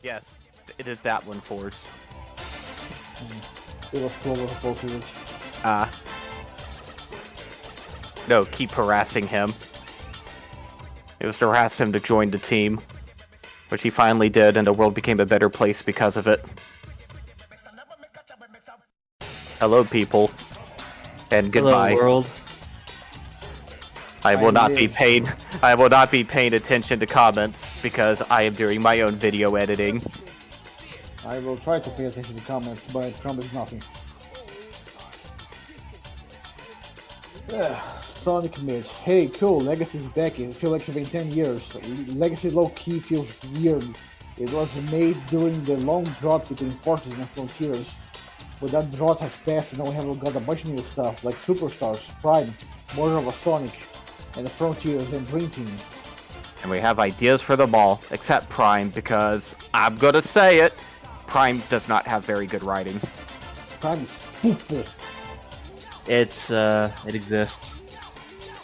Yes, it is that one, Force. It was clover supposed to. Ah. No, keep harassing him. It was to harass him to join the team, which he finally did, and the world became a better place because of it. Hello, people, and goodbye. Hello, world. I will not be paying attention to comments because I am doing my own video editing. I will try to pay attention to comments, but I promise nothing. Sonic Mitch. Hey, cool. Legacy's back. It feels like it's been 10 years. Legacy low-key feels weird. It was made during the long drought between Forces and Frontiers. But that drought has passed and now we have got a bunch of new stuff like Superstars, Prime, more of a Sonic, and the Frontiers and Dream Team. And we have ideas for them all, except Prime, because I'm gonna say it, Prime does not have very good writing. Prime is stupid. It exists.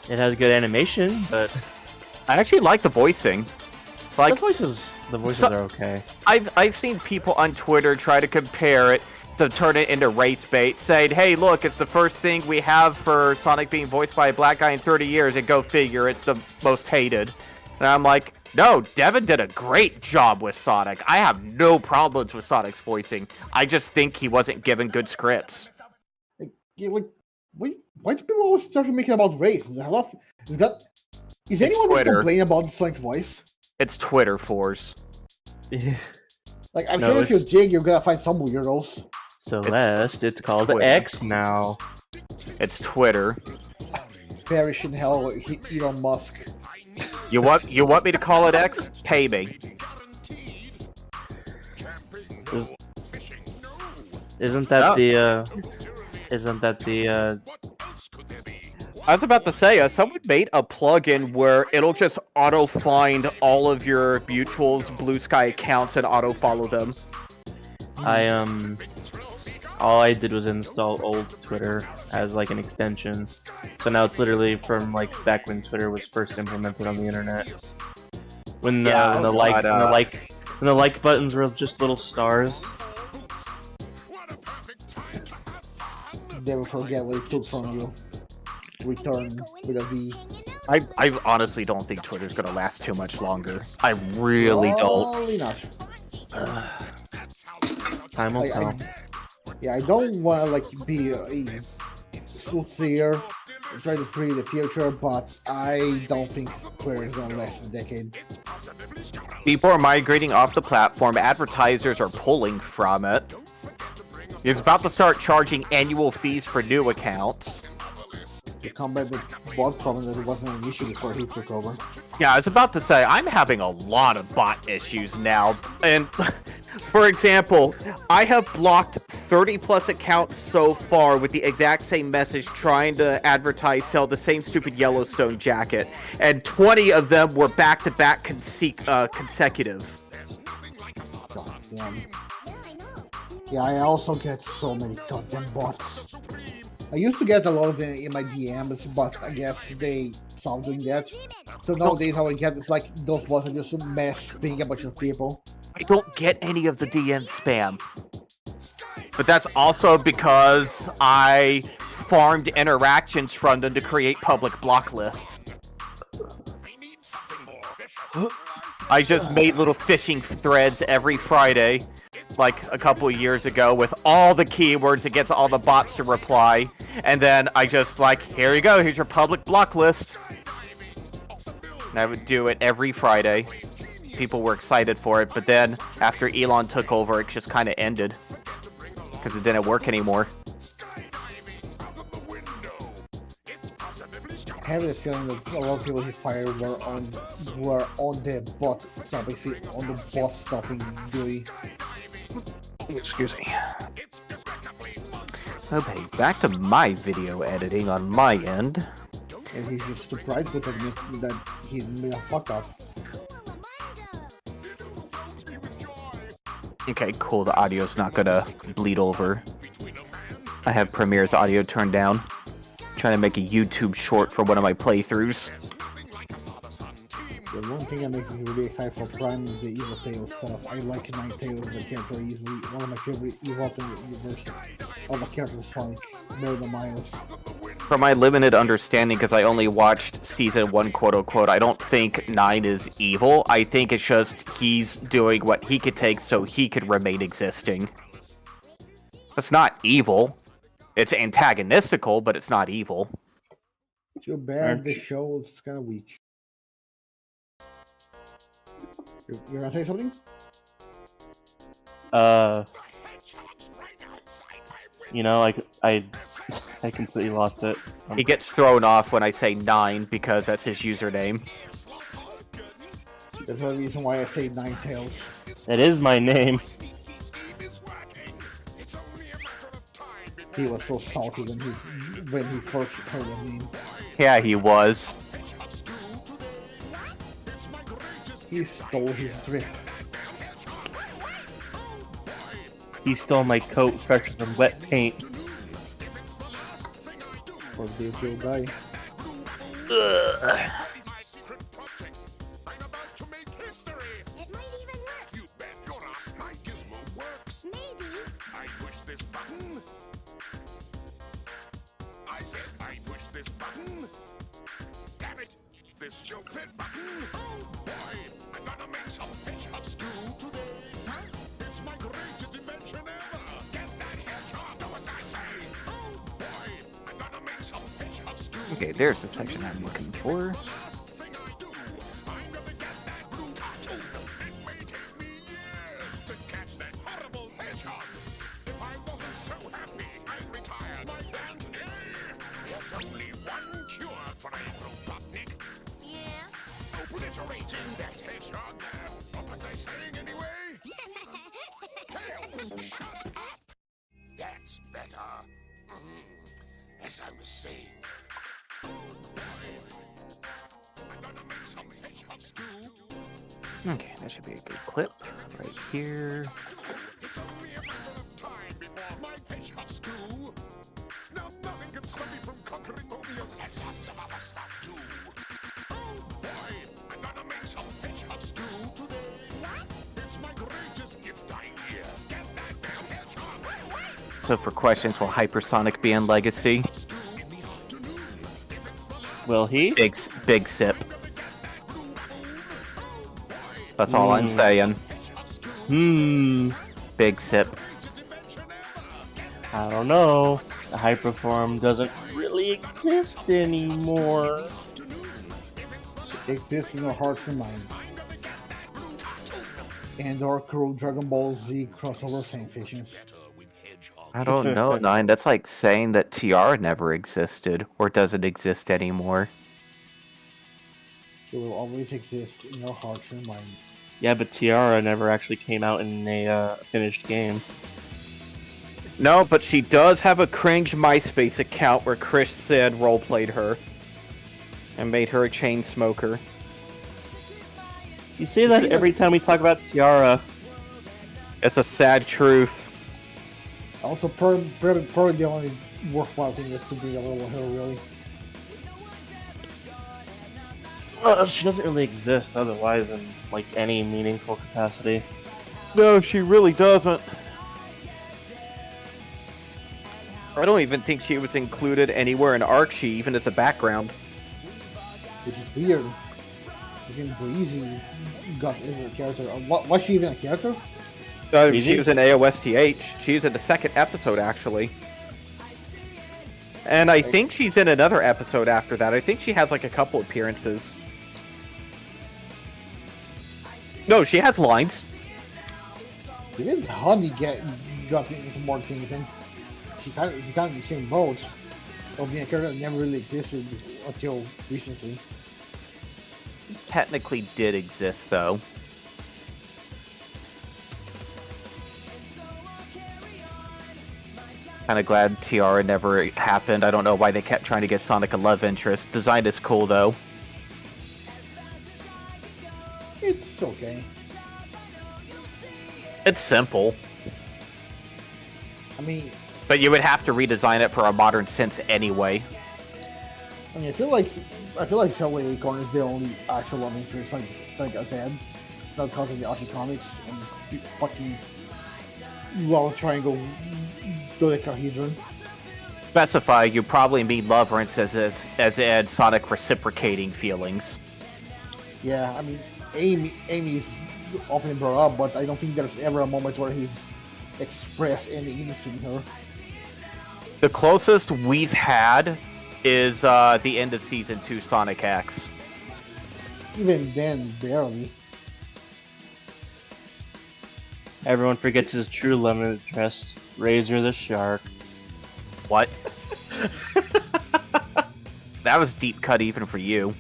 It has good animation, but I actually like the voicing. Like the voices are okay. I've seen people on Twitter try to compare it to turn it into race bait, saying, "Hey, look, it's the first thing we have for Sonic being voiced by a black guy in 30 years, and go figure, it's the most hated." And I'm like, no, Devin did a great job with Sonic. I have no problems with Sonic's voicing. I just think he wasn't given good scripts. Why do people always start making about race? Is anyone Twitter. complaining about the Sonic voice? It's Twitter, Force. Like, I'm No, sure if you dig, you're gonna find some weirdos. Celeste, it's called Twitter. X now. It's Twitter. Perish in hell, Elon Musk. You want me to call it X? Pay me. Isn't that the I was about to say, someone made a plugin where it'll just auto-find all of your mutuals' Blue Sky accounts and auto-follow them. all I did was install old Twitter as like an extension. So now it's literally from like back when Twitter was first implemented on the internet. When the like buttons were just little stars. Never forget what it took from you. Return with a V. I honestly don't think Twitter's gonna last too much longer. I really don't. Probably not. Time will tell. I don't want to like be a soothsayer and try to predict the future, but I don't think Twitter is gonna last a decade. People are migrating off the platform. Advertisers are pulling from it. It's about to start charging annual fees for new accounts. To combat the bot problem that it wasn't an issue before he took over. Yeah, I was about to say, I'm having a lot of bot issues now. And, for example, I have blocked 30 plus accounts so far with the exact same message trying to sell the same stupid Yellowstone jacket. And 20 of them were back-to-back consecutive. God damn. Yeah, I also get so many goddamn bots. I used to get a lot of them in my DMs, but I guess they stopped doing that. So nowadays all I get is like those bots are just mass being a bunch of people. I don't get any of the DM spam. But that's also because I farmed interactions from them to create public block lists. I just made little phishing threads every Friday, like a couple of years ago, with all the keywords that gets all the bots to reply. And then I just like, here you go, here's your public block list. And I would do it every Friday. People were excited for it, but then after Elon took over, it just kind of ended. Because it didn't work anymore. I have a feeling that a lot of people he fired were on the bot stopping duty. Excuse me. Okay, back to my video editing on my end. And he's just surprised with admit that he made a fuck up. Okay, cool, the audio's not gonna bleed over. I have Premiere's audio turned down. Trying to make a YouTube short for one of my playthroughs. It won't thing that makes me really excited for Prime is the Evil Tail stuff. I like Ninetales as a character easily. One of my favorite Evil up in the universe. All the characters Sonic, better than Miles. From my limited understanding, because I only watched season 1, quote unquote, I don't think 9 is evil. I think it's just he's doing what he could take so he could remain existing. It's not evil. It's antagonistical, but it's not evil. Too bad the show is kind of weak. You're gonna say something? You know, I completely lost it. He gets thrown off when I say 9 because that's his username. That's the reason why I say Ninetales. It is my name. He was so salty when he first heard the name. Yeah, he was. He stole his drip. He stole my coat fresher than wet paint. Or did you die? This stupid button! Oh boy! I'm gonna make some hedgehog stew today! Huh? It's my greatest invention ever! Get that hedgehog, do as I say! Oh boy! I'm gonna make some hedgehog stew! Okay, there's the section I'm looking for. Last thing I do, I'm gonna get that blue cartoon! It may take me years to catch that horrible hedgehog! If I wasn't so happy, I'd retire my plant! There's only one cure for April Popnik! Obliterating that hedgehog! What was I saying anyway? Tails, shut up! That's better. As I was saying. I'm gonna make some hedgehog stew. Okay, that should be a good clip. Right here. It's only a matter of time before my hedgehog stew. Now nothing can stop me from conquering Mobius. And lots of other stuff too. Some hedgehog stew today. What? It's my greatest gift idea. Get that damn hedgehog. So for questions, will Hypersonic be in Legacy? Will he? Big sip. That's all I'm saying. Big sip. I don't know. The Hyperform doesn't really exist anymore. Exists in our hearts and minds. And our cool Dragon Ball Z crossover fanfictions. I don't know, 9. That's like saying that Tiara never existed, or doesn't exist anymore. She will always exist in our hearts and minds. Yeah, but Tiara never actually came out in a finished game. No, but she does have a cringe MySpace account where Chris said roleplayed her. And made her a chain smoker. You say that every time we talk about Tiara. It's a sad truth. Also, probably the only worthwhile thing is to be a little her, really. She doesn't really exist otherwise in like any meaningful capacity. No, she really doesn't. I don't even think she was included anywhere in Archie, even as a background. Which is weird. Even Breezy got in a character. Was she even a character? She was in AOSTH. She's in the second episode, actually. And I think she's in another episode after that. I think she has like a couple appearances. No, she has lines. Didn't Honey got into more things, and she kind of in the same boat of being a character that never really existed until recently. Technically did exist, though. Kind of glad Tiara never happened. I don't know why they kept trying to get Sonic a love interest. Design is cool, though. It's okay. It's simple. I mean... But you would have to redesign it for a modern sense anyway. I mean, I feel like Sally Acorn is the only actual love interest like I've had, not counting the Archie comics and fucking love triangle dodecahedron. Specify, you probably mean love interest as in Sonic reciprocating feelings. Yeah, I mean, Amy's often brought up, but I don't think there's ever a moment where he's expressed any interest in her. The closest we've had is the end of Season 2 Sonic X. Even then, barely. Everyone forgets his true love interest, Razor the Shark. What? That was deep cut even for you.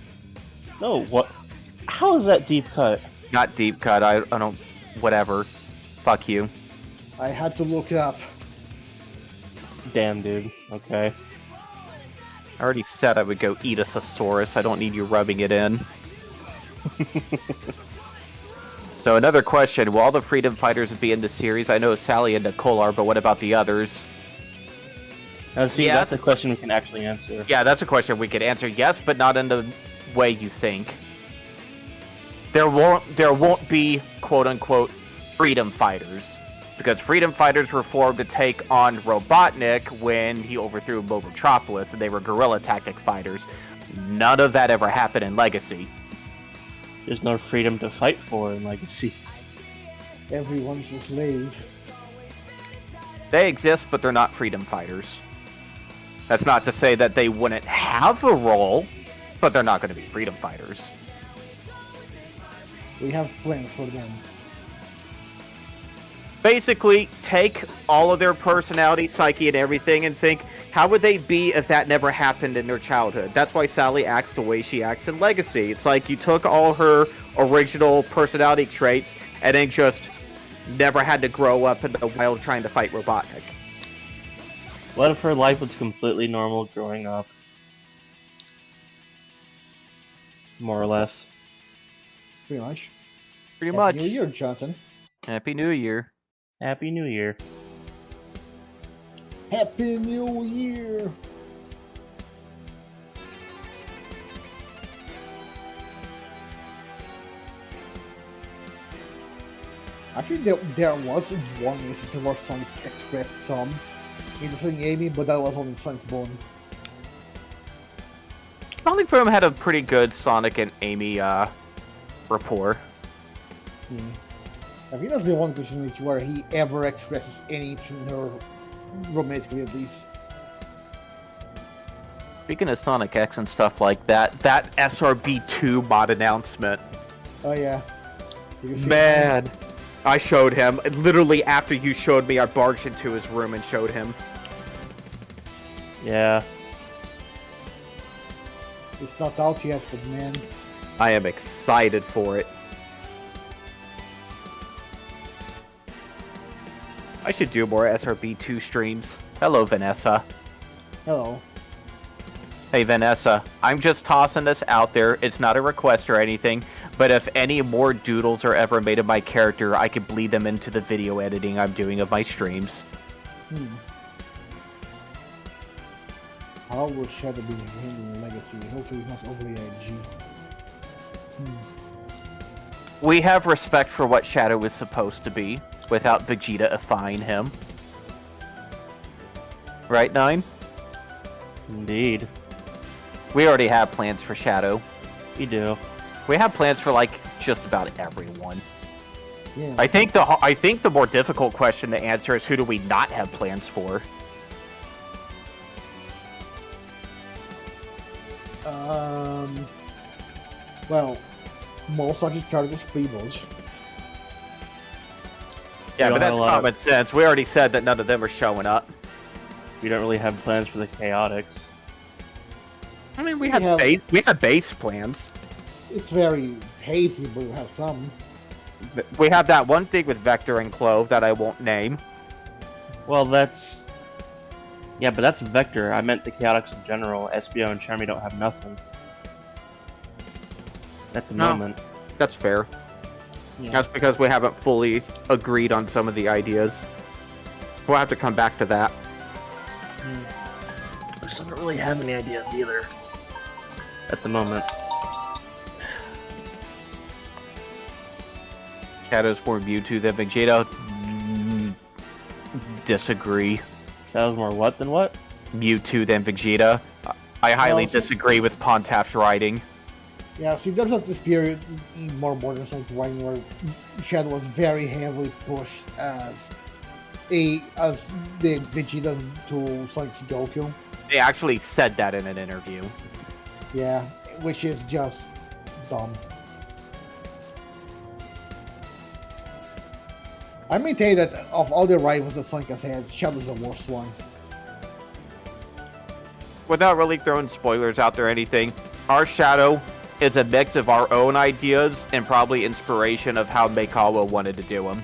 No, what? How is that deep cut? Not deep cut, I don't... Whatever. Fuck you. I had to look it up. Damn, dude. Okay. I already said I would go eat a thesaurus. I don't need you rubbing it in. So another question. Will all the Freedom Fighters be in the series? I know Sally and Nicole are, but what about the others? Now, see, Yeah, that's a question we can actually answer. Yeah, that's a question we could answer. Yes, but not in the way you think. There won't be quote-unquote Freedom Fighters. Because Freedom Fighters were formed to take on Robotnik when he overthrew Mobotropolis, and they were guerrilla tactic fighters. None of that ever happened in Legacy. There's no freedom to fight for in Legacy. Everyone's a slave. They exist, but they're not Freedom Fighters. That's not to say that they wouldn't have a role, but they're not going to be Freedom Fighters. We have plans for them. Basically, take all of their personality, psyche, and everything and think, how would they be if that never happened in their childhood? That's why Sally acts the way she acts in Legacy. It's like you took all her original personality traits and then just never had to grow up in the wild trying to fight Robotnik. What if her life was completely normal growing up? More or less. Pretty much. Pretty Happy much. New Year, Jonathan. Happy New Year. Happy New Year. Happy New Year! Actually, there was one instance where Sonic expressed some interest in Amy, but that was only Sonic Bone. Sonic Boom had a pretty good Sonic and Amy rapport. I think that's the one question where he ever expresses any interest in her, romantically at least. Speaking of Sonic X and stuff like that, that SRB2 mod announcement. Oh yeah. Did you see Man, I showed him. Literally after you showed me, I barged into his room and showed him. Yeah. It's not out yet, but man. I am excited for it. I should do more SRB2 streams. Hello, Vanessa. Hello. Hey, Vanessa. I'm just tossing this out there. It's not a request or anything, but if any more doodles are ever made of my character, I could bleed them into the video editing I'm doing of my streams. How will Shadow be handling Legacy? Hopefully it's not overly edgy. We have respect for what Shadow is supposed to be, without Vegeta-ifying him. Right, Nine? Indeed. We already have plans for Shadow. We do. We have plans for, like, just about everyone. Yeah. I think the more difficult question to answer is who do we not have plans for? Well, most likely characters Prevost. Yeah, We but don't have that's a lot of- common sense. We already said that none of them are showing up. We don't really have plans for the Chaotix. I mean, we have- have base plans. It's very hazy, but we have some. We have that one thing with Vector and Clove that I won't name. Well, that's... Yeah, but that's Vector. I meant the Chaotix in general. SBO and Charmy don't have nothing. At the No. moment. That's fair. Yeah. That's because we haven't fully agreed on some of the ideas. We'll have to come back to that. I still don't really have any ideas either. at the moment. Shadow's more Mewtwo than Vegeta. Disagree. Shadow's more what than what? Mewtwo than Vegeta. I highly disagree with Pontaf's writing. Yeah, see, there's not this period in more modern Sonic writing where Shadow was very heavily pushed as the Vegeta to Sonic's Goku. They actually said that in an interview. Yeah, which is just dumb. I maintain that of all the rivals that Sonic has had, Shadow's the worst one. Without really throwing spoilers out there or anything, our Shadow is a mix of our own ideas and probably inspiration of how Meikawa wanted to do him.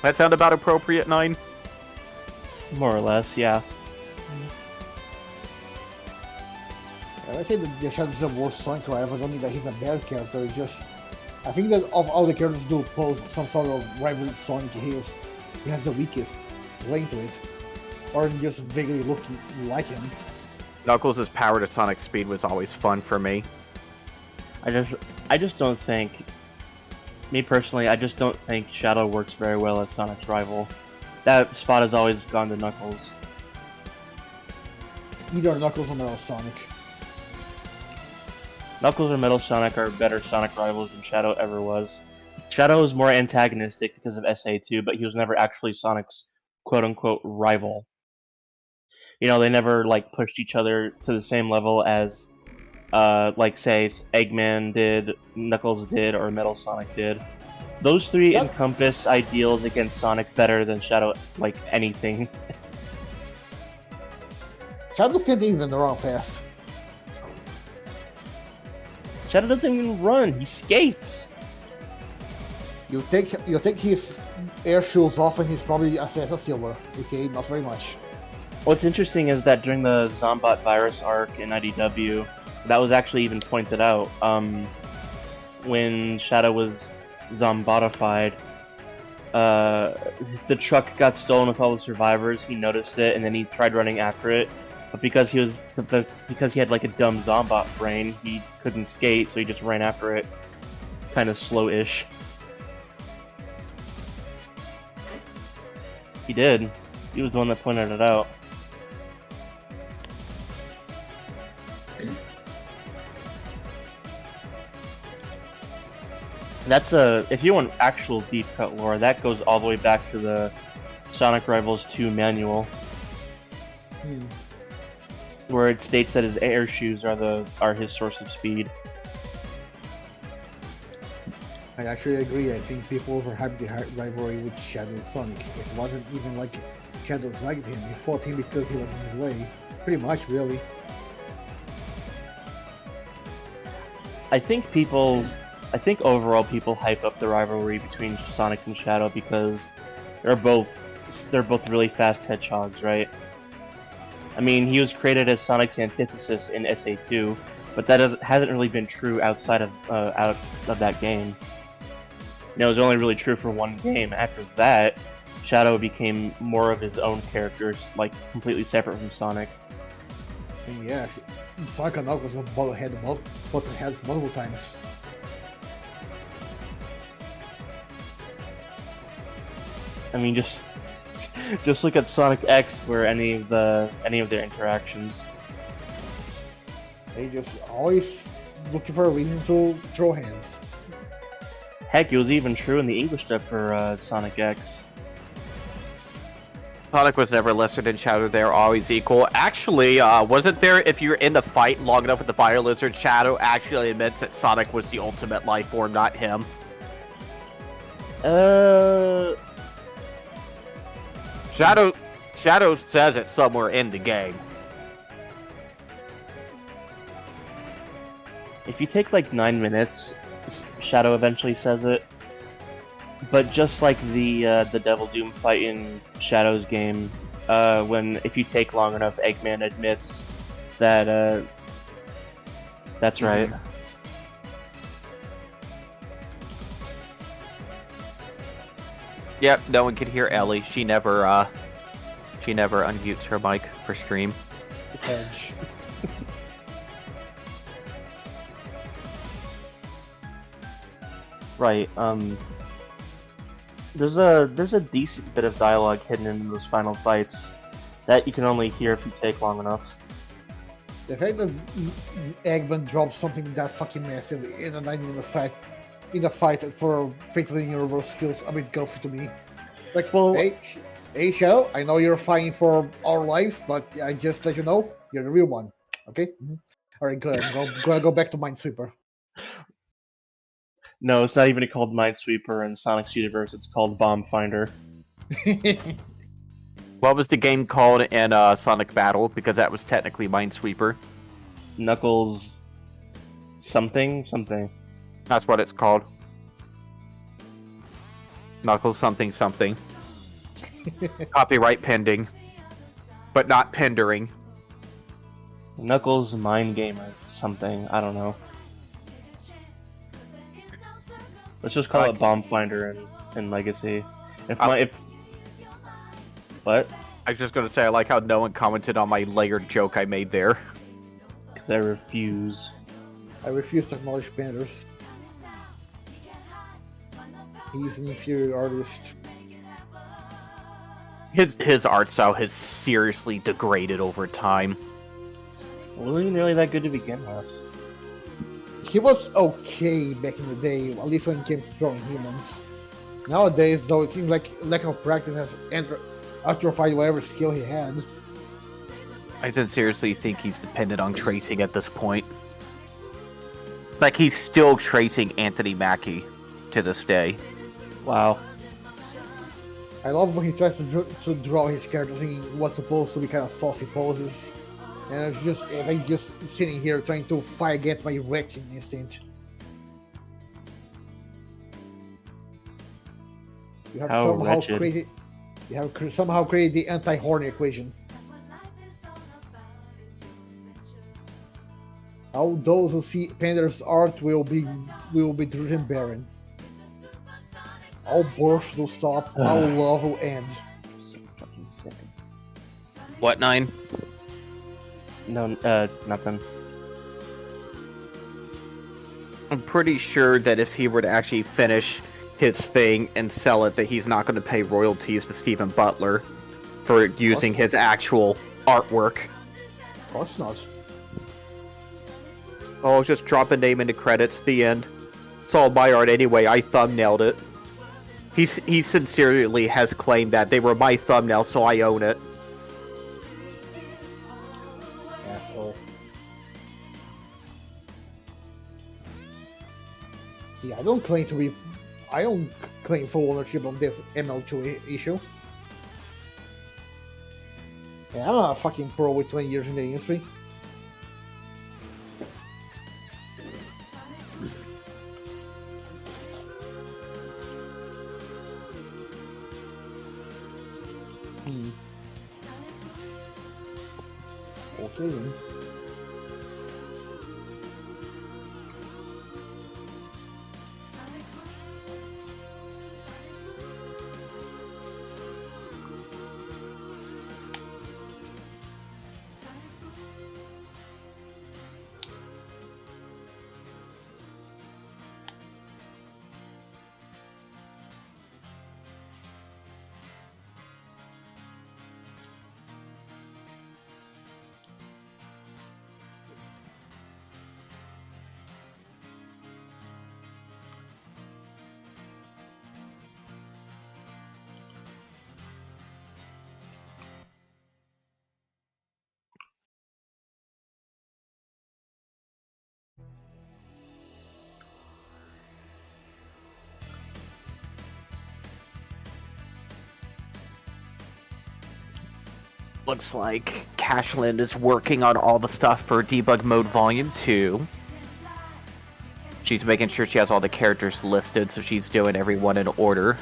That sound about appropriate, Nine? More or less, yeah. I say that the Shadow's the worst Sonic rival. I don't mean that he's a bad character. It's just, I think that of all the characters do pose some sort of rival with Sonic, he has the weakest link to it, or just vaguely looking like him. Knuckles' power to Sonic speed was always fun for me. I just don't think, me personally, I just don't think Shadow works very well as Sonic's rival. That spot has always gone to Knuckles. Either Knuckles or Metal Sonic. Knuckles or Metal Sonic are better Sonic rivals than Shadow ever was. Shadow was more antagonistic because of SA2, but he was never actually Sonic's quote-unquote rival. You know, they never, like, pushed each other to the same level as, like, say, Eggman did, Knuckles did, or Metal Sonic did. Those three encompass ideals against Sonic better than Shadow, like, anything. Shadow can't even run fast. Shadow doesn't even run, he skates! You take his air shoes off and he's probably as fast as Silver. Okay, not very much. What's interesting is that during the Zombot virus arc in IDW, that was actually even pointed out. When Shadow was zombotified, the truck got stolen with all the survivors. He noticed it, and then he tried running after it. But because he had like a dumb Zombot brain, he couldn't skate, so he just ran after it, kind of slow-ish. He did. He was the one that pointed it out. That's if you want actual deep cut lore, that goes all the way back to the Sonic Rivals 2 manual, where it states that his air shoes are his source of speed. I actually agree. I think people overhyped the rivalry with Shadow and Sonic. It wasn't even like Shadows liked him. He fought him because he was in his way. Pretty much, really. I think overall people hype up the rivalry between Sonic and Shadow because they're both really fast hedgehogs, right? I mean, he was created as Sonic's antithesis in SA2, but that hasn't really been true outside of that game. You know, it was only really true for one game. After that, Shadow became more of his own character, like completely separate from Sonic. And yeah, Sonic and Knuckles have butted heads multiple times. I mean, just look at Sonic X, where any of their interactions. They just always looking for a reason to throw hands. Heck, it was even true in the English dub for Sonic X. Sonic was never lesser than Shadow. They're always equal. Actually, wasn't there, if you're in the fight long enough with the Fire Lizard, Shadow actually admits that Sonic was the ultimate life form, not him? Shadow says it somewhere in the game. If you take like 9 minutes, Shadow eventually says it. But just like the Devil Doom fight in Shadow's game, if you take long enough, Eggman admits that that's right. Yep, no one could hear Ellie. She never unmutes her mic for stream. Edge. Right. There's a decent bit of dialogue hidden in those final fights that you can only hear if you take long enough. The fact that Eggman drops something that fucking massive in a 9-minute fight, for Fatal Universe feels a bit goofy to me. Like, Well- hey, Shadow, I know you're fighting for our lives, but I just let you know you're the real one. Okay? All right, good. Go back to Minesweeper. No, it's not even called Minesweeper in Sonic's universe. It's called Bomb Finder. What was the game called in Sonic Battle? Because that was technically Minesweeper. Knuckles something. That's what it's called. Knuckles something. Copyright pending. But not pendering. Knuckles Mind Gamer something. I don't know. Let's just call it Bomb Finder in Legacy. What? I was just gonna say, I like how no one commented on my layered joke I made there. Because I refuse. I refuse to acknowledge Panders. He's an inferior artist. His art style has seriously degraded over time. It wasn't really that good to begin with. He was okay back in the day, at least when it came to drawing humans. Nowadays, though, it seems like lack of practice has atrophied whatever skill he had. I sincerely think he's dependent on tracing at this point. Like, he's still tracing Anthony Mackie to this day. Wow. I love when he tries to draw his characters in what's supposed to be kind of saucy poses. And it's just like just sitting here trying to fight against my wretched instinct. You have How somehow wretched. created. You have somehow created the anti-horny equation. All those who see Pander's art will be driven barren. All birth will stop. All love will end. Fucking sick. What, 9? No, nothing. I'm pretty sure that if he were to actually finish his thing and sell it, that he's not going to pay royalties to Stephen Butler for using his actual artwork. Of course not. Oh, just drop a name into credits, the end. It's all my art anyway, I thumbnailed it. He sincerely has claimed that they were my thumbnail, so I own it. Asshole. See, I don't claim full ownership of the ML2 issue. And I'm not a fucking pro with 20 years in the industry. Okay then. Looks like Cashland is working on all the stuff for Debug Mode Volume 2. She's making sure she has all the characters listed, so she's doing everyone in order.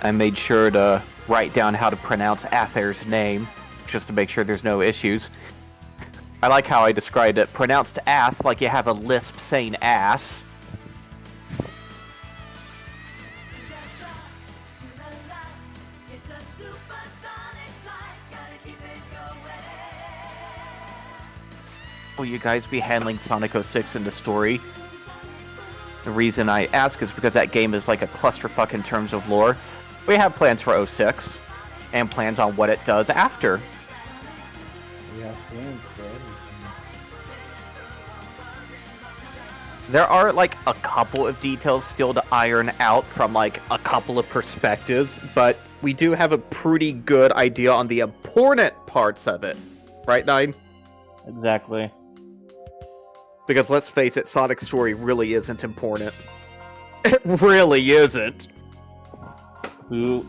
I made sure to write down how to pronounce Ather's name, just to make sure there's no issues. I like how I described it. Pronounced ath, like you have a lisp saying ass. Will you guys be handling Sonic 06 in the story? The reason I ask is because that game is like a clusterfuck in terms of lore. We have plans for 06, and plans on what it does after. We have plans for everything. There are like a couple of details still to iron out from like a couple of perspectives, but we do have a pretty good idea on the important parts of it. Right, Nine? Exactly. Because let's face it, Sonic's story really isn't important. It really isn't. Who?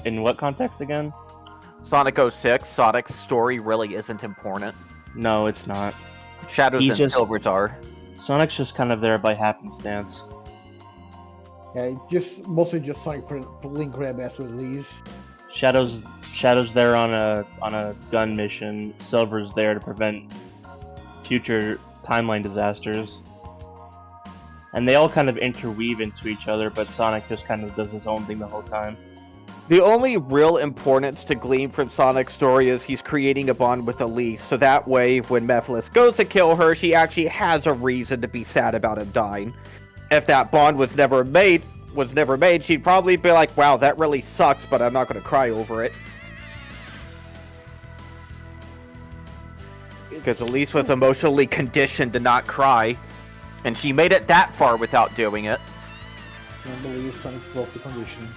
In what context again? Sonic 06, Sonic's story really isn't important. No, it's not. Shadows He's and just- Silvers are. Sonic's just kind of there by happenstance. Yeah, mostly just Sonic pulling grab ass with Lee's. Shadow's there on a gun mission. Silver's there to prevent future timeline disasters. And they all kind of interweave into each other, but Sonic just kind of does his own thing the whole time. The only real importance to glean from Sonic's story is he's creating a bond with Elise, so that way, when Mephiles goes to kill her, she actually has a reason to be sad about him dying. If that bond was never made, she'd probably be like, wow, that really sucks, but I'm not going to cry over it. Because Elise was emotionally conditioned to not cry, and she made it that far without doing it. I can't believe Sonic broke the conditioning.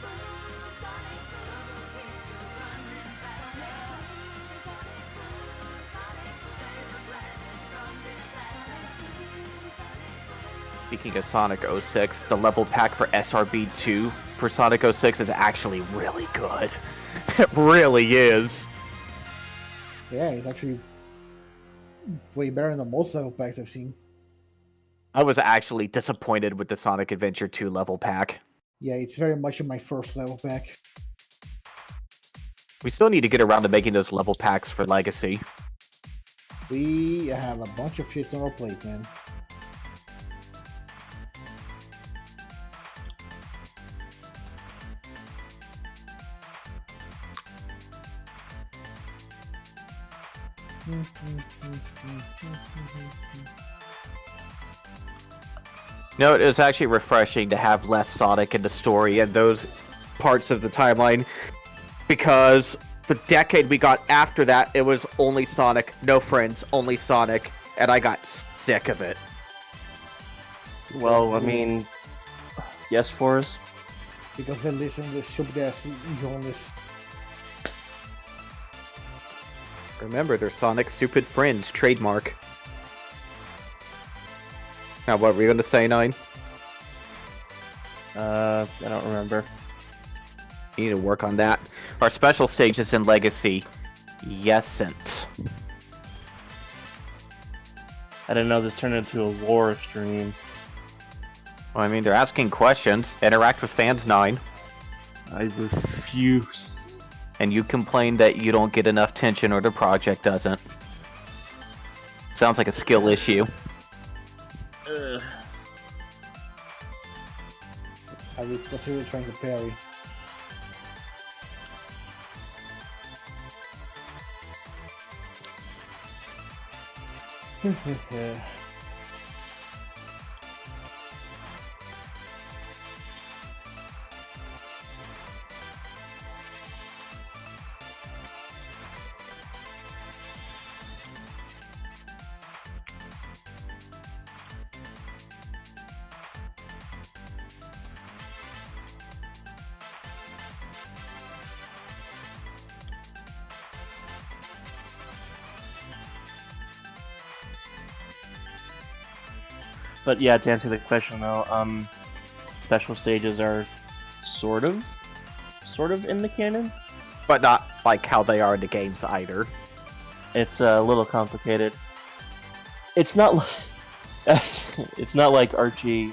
Speaking of Sonic 06, the level pack for SRB2 for Sonic 06 is actually really good. It really is. Yeah, it's actually way better than most level packs I've seen. I was actually disappointed with the Sonic Adventure 2 level pack. Yeah, it's very much in my first level pack. We still need to get around to making those level packs for Legacy. We have a bunch of shit on our plate, man. No, it was actually refreshing to have less Sonic in the story and those parts of the timeline, because the decade we got after that, it was only Sonic, no friends, only Sonic, and I got sick of it. Well, I mean, yes, Forrest. Because they listen to stupid ass journalists. Remember, they're Sonic's stupid friends, trademark. Now, what were you going to say, Nine? I don't remember. You need to work on that. Our special stages in Legacy, yesn't. I didn't know this turned into a lore stream. Well, I mean, they're asking questions. Interact with fans, Nine. I refuse. And you complain that you don't get enough tension or the project doesn't. Sounds like a skill issue. I would consider trying to parry. But yeah, to answer the question though, special stages are sort of in the canon. But not like how they are in the games either. It's a little complicated. It's not like it's not like Archie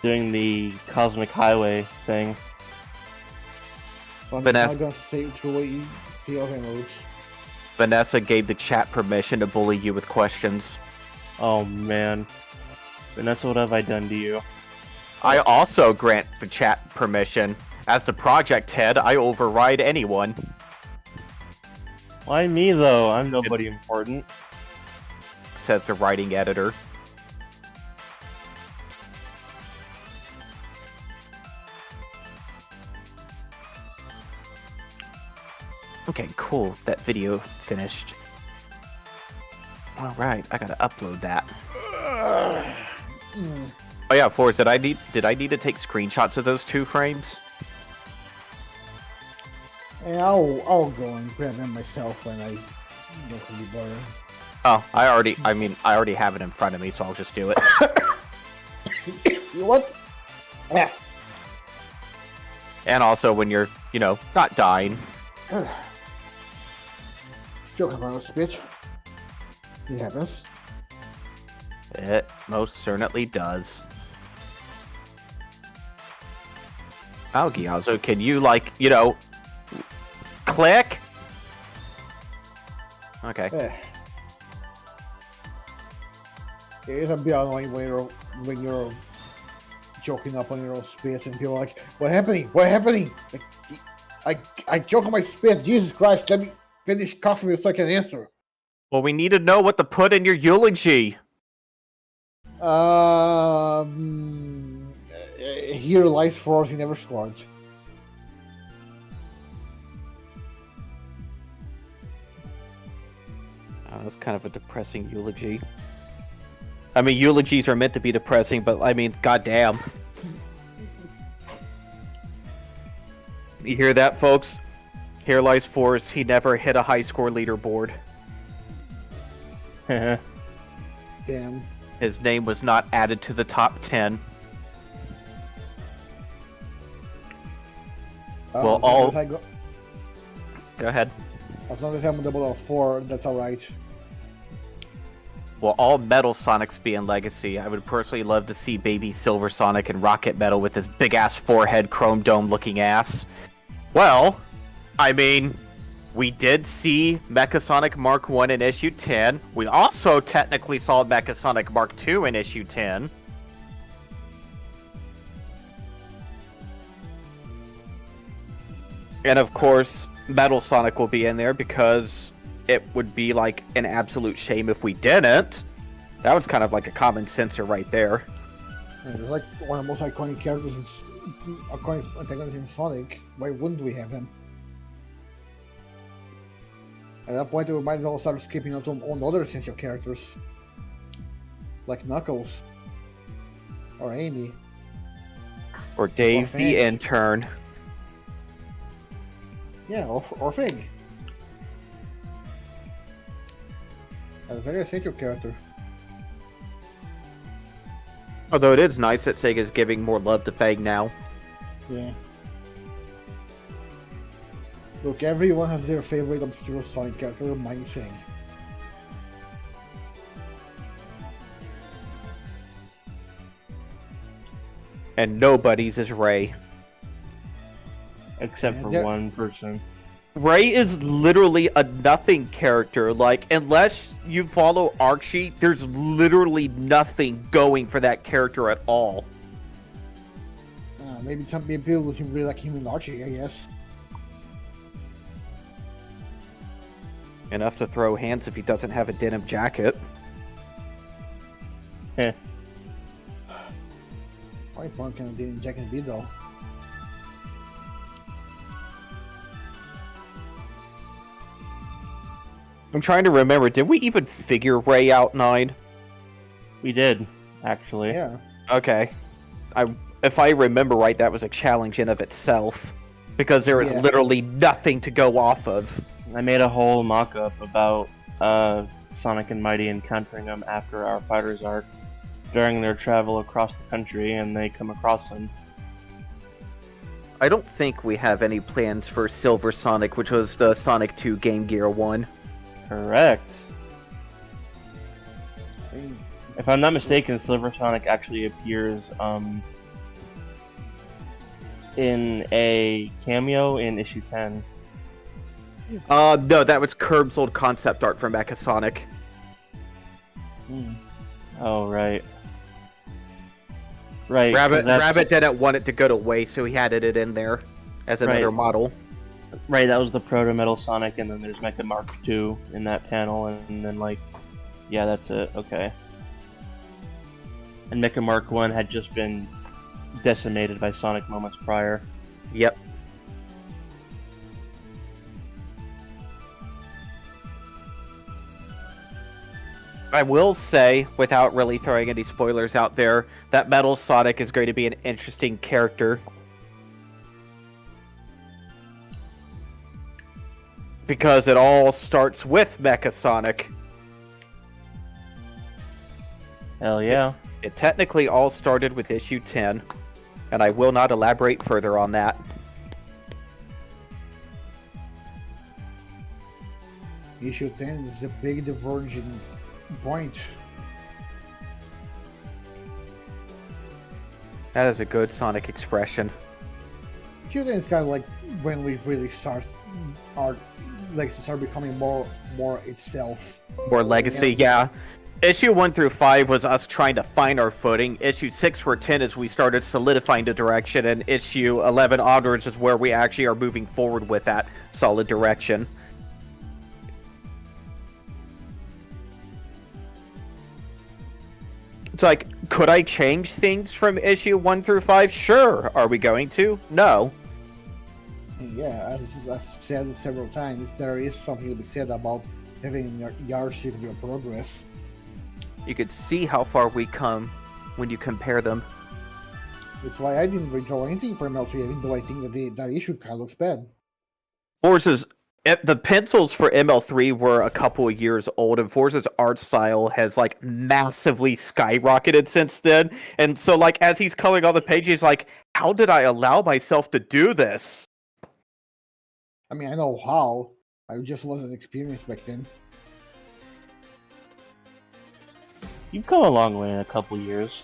doing the Cosmic Highway thing. So I'm Vanessa. not going to say through what you see other moves. Vanessa gave the chat permission to bully you with questions. Oh man. Vanessa, what have I done to you? I also grant the chat permission. As the project head, I override anyone. Why me though? I'm nobody important. Says the writing editor. Okay, cool. That video finished. Alright, I gotta upload that. Oh yeah, Forrest, did I need to take screenshots of those 2 frames? And I'll go and grab them myself when I go to the bar. Oh, I already have it in front of me, so I'll just do it. What? Yeah. And also when you're, not dying. Joke about this, bitch. It happens. It most certainly does. Oh, Gyazo, can you, click? Okay. Yeah. It is a bit annoying when you're joking up on your own spit and people are like, what happening? What happening? I joke on my spit. Jesus Christ, let me finish coughing so I can answer. Well, we need to know what to put in your eulogy. Here lies Force, he never scored. Oh, that's kind of a depressing eulogy. I mean, eulogies are meant to be depressing, but I mean, goddamn. You hear that, folks? Here lies Force, he never hit a high score leaderboard. Damn. His name was not added to the top 10. Well, all... Go ahead. As long as I'm double 4, that's alright. Will all Metal Sonics be in Legacy? I would personally love to see Baby Silver Sonic and Rocket Metal with his big-ass forehead, chrome dome-looking ass. Well, I mean, we did see Mechasonic Mark 1 in Issue 10. We also technically saw Mechasonic Mark 2 in Issue 10. And of course, Metal Sonic will be in there because it would be like an absolute shame if we didn't. That was kind of like a common sensor right there. Yeah, it's like one of the most iconic characters in iconic antagonists in Sonic. Why wouldn't we have him? At that point, we might as well start skipping out on other essential characters. Like Knuckles. Or Amy. Or Dave the intern. Yeah, or Fig. A very essential character. Although it is nice that Sega's giving more love to Fang now. Yeah. Look, everyone has their favorite obscure Sonic character, mine Fang. And nobody's is Ray. Except for one person. Ray is literally a nothing character. Like, unless you follow Archie, there's literally nothing going for that character at all. Maybe some people really like him in Archie, I guess. Enough to throw hands if he doesn't have a denim jacket. Heh. Why fun can a denim jacket be though? I'm trying to remember, did we even figure Ray out 9? We did, actually. Yeah. Okay. If I remember right, that was a challenge in of itself. Because there was literally nothing to go off of. I made a whole mock-up about Sonic and Mighty encountering him after our Fighters arc during their travel across the country, and they come across him. I don't think we have any plans for Silver Sonic, which was the Sonic 2 Game Gear one. Correct. If I'm not mistaken, Silver Sonic actually appears in a cameo in issue 10. No, that was Curb's old concept art for Mechasonic. Oh, right. Right. Rabbit didn't want it to go to waste, so he added it in there as another model. Right, that was the Proto Metal Sonic, and then there's Mecha Mark II in that panel, and then, like, yeah, that's it. Okay. And Mecha Mark I had just been decimated by Sonic moments prior. Yep. I will say, without really throwing any spoilers out there, that Metal Sonic is going to be an interesting character. Because it all starts with Mecha Sonic. Hell yeah. It technically all started with issue 10, and I will not elaborate further on that. Issue 10 is a big diverging point. That is a good Sonic expression. Issue 10 is kind of like when we really start our legacy start becoming more itself. More legacy, yeah. Issue 1 through 5 was us trying to find our footing. Issue 6 through 10 is we started solidifying the direction, and issue 11 onwards is where we actually are moving forward with that solid direction. It's like, could I change things from issue 1 through 5? Sure. Are we going to? No. Yeah, as I've said several times, there is something to be said about having your yardstick of your progress. You could see how far we come when you compare them. That's why I didn't redraw anything from ML3, even though I think that that issue kind of looks bad. Forza's the pencils for ML3 were a couple of years old, and Forza's art style has like massively skyrocketed since then. And so, like, as he's coloring all the pages, like, how did I allow myself to do this? I mean, I know how. I just wasn't experienced back then. You've come a long way in a couple years.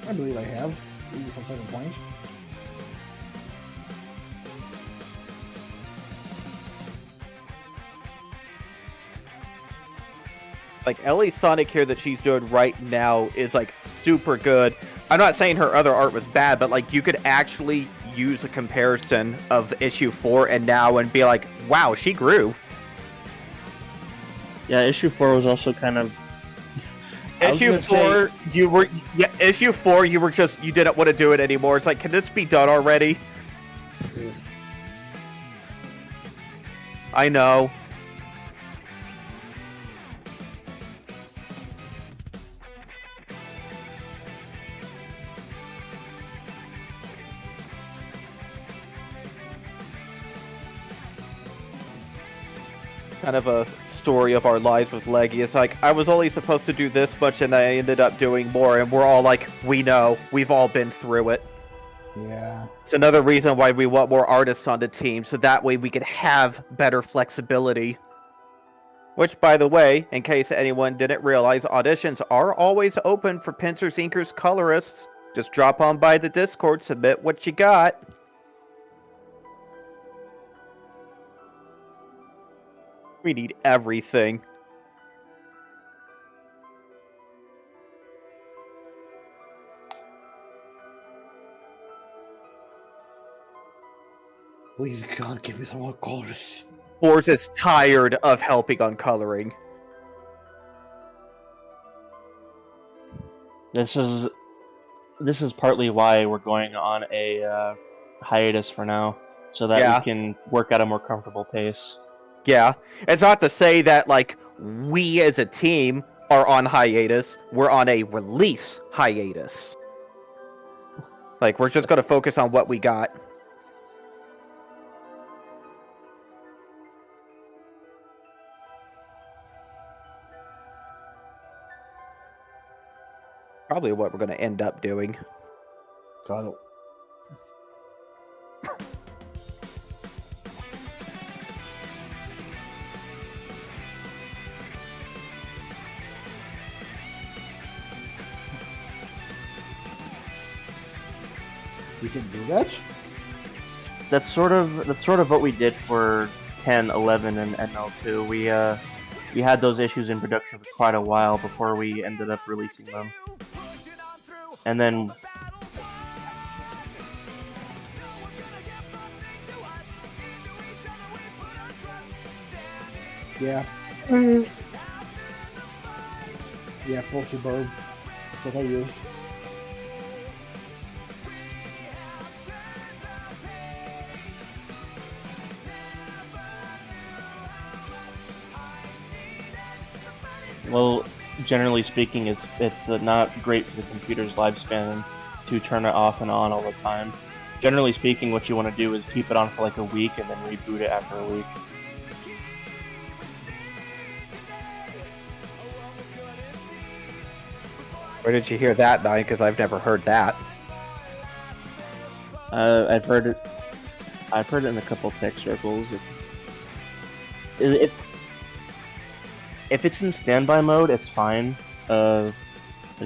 I believe I have, at least at a certain point. Like, Ellie Sonic here that she's doing right now is, like, super good. I'm not saying her other art was bad, but, like, you could actually use a comparison of issue 4 and now and be like, wow, she grew. Yeah, issue 4 was also kind of... Issue 4, you were... Yeah, issue 4, you didn't want to do it anymore. It's like, can this be done already? I know. Kind of a story of our lives with Leggy. It's like, I was only supposed to do this much and I ended up doing more, and we're all like, we know. We've all been through it. Yeah. It's another reason why we want more artists on the team, so that way we can have better flexibility. Which, by the way, in case anyone didn't realize, auditions are always open for pincers, inkers, colorists. Just drop on by the Discord, submit what you got. We need everything. Please, God, give me some more colors. Force is tired of helping on coloring. This is partly why we're going on a hiatus for now, so that we can work at a more comfortable pace. Yeah, it's not to say that, like, we as a team are on hiatus. We're on a release hiatus. Like, we're just going to focus on what we got. Probably what we're going to end up doing. God. We can do that? that's sort of what we did for 10, 11, and ML2. We had those issues in production for quite a while before we ended up releasing them, and then. Yeah. Yeah, Pulsey Bird. That's what I use. Well, generally speaking, it's not great for the computer's lifespan to turn it off and on all the time. Generally speaking, what you want to do is keep it on for like a week and then reboot it after a week. Where did you hear that, Nine? Because I've never heard that. I've heard it. I've heard it in a couple tech circles. If it's in standby mode, it's fine. Like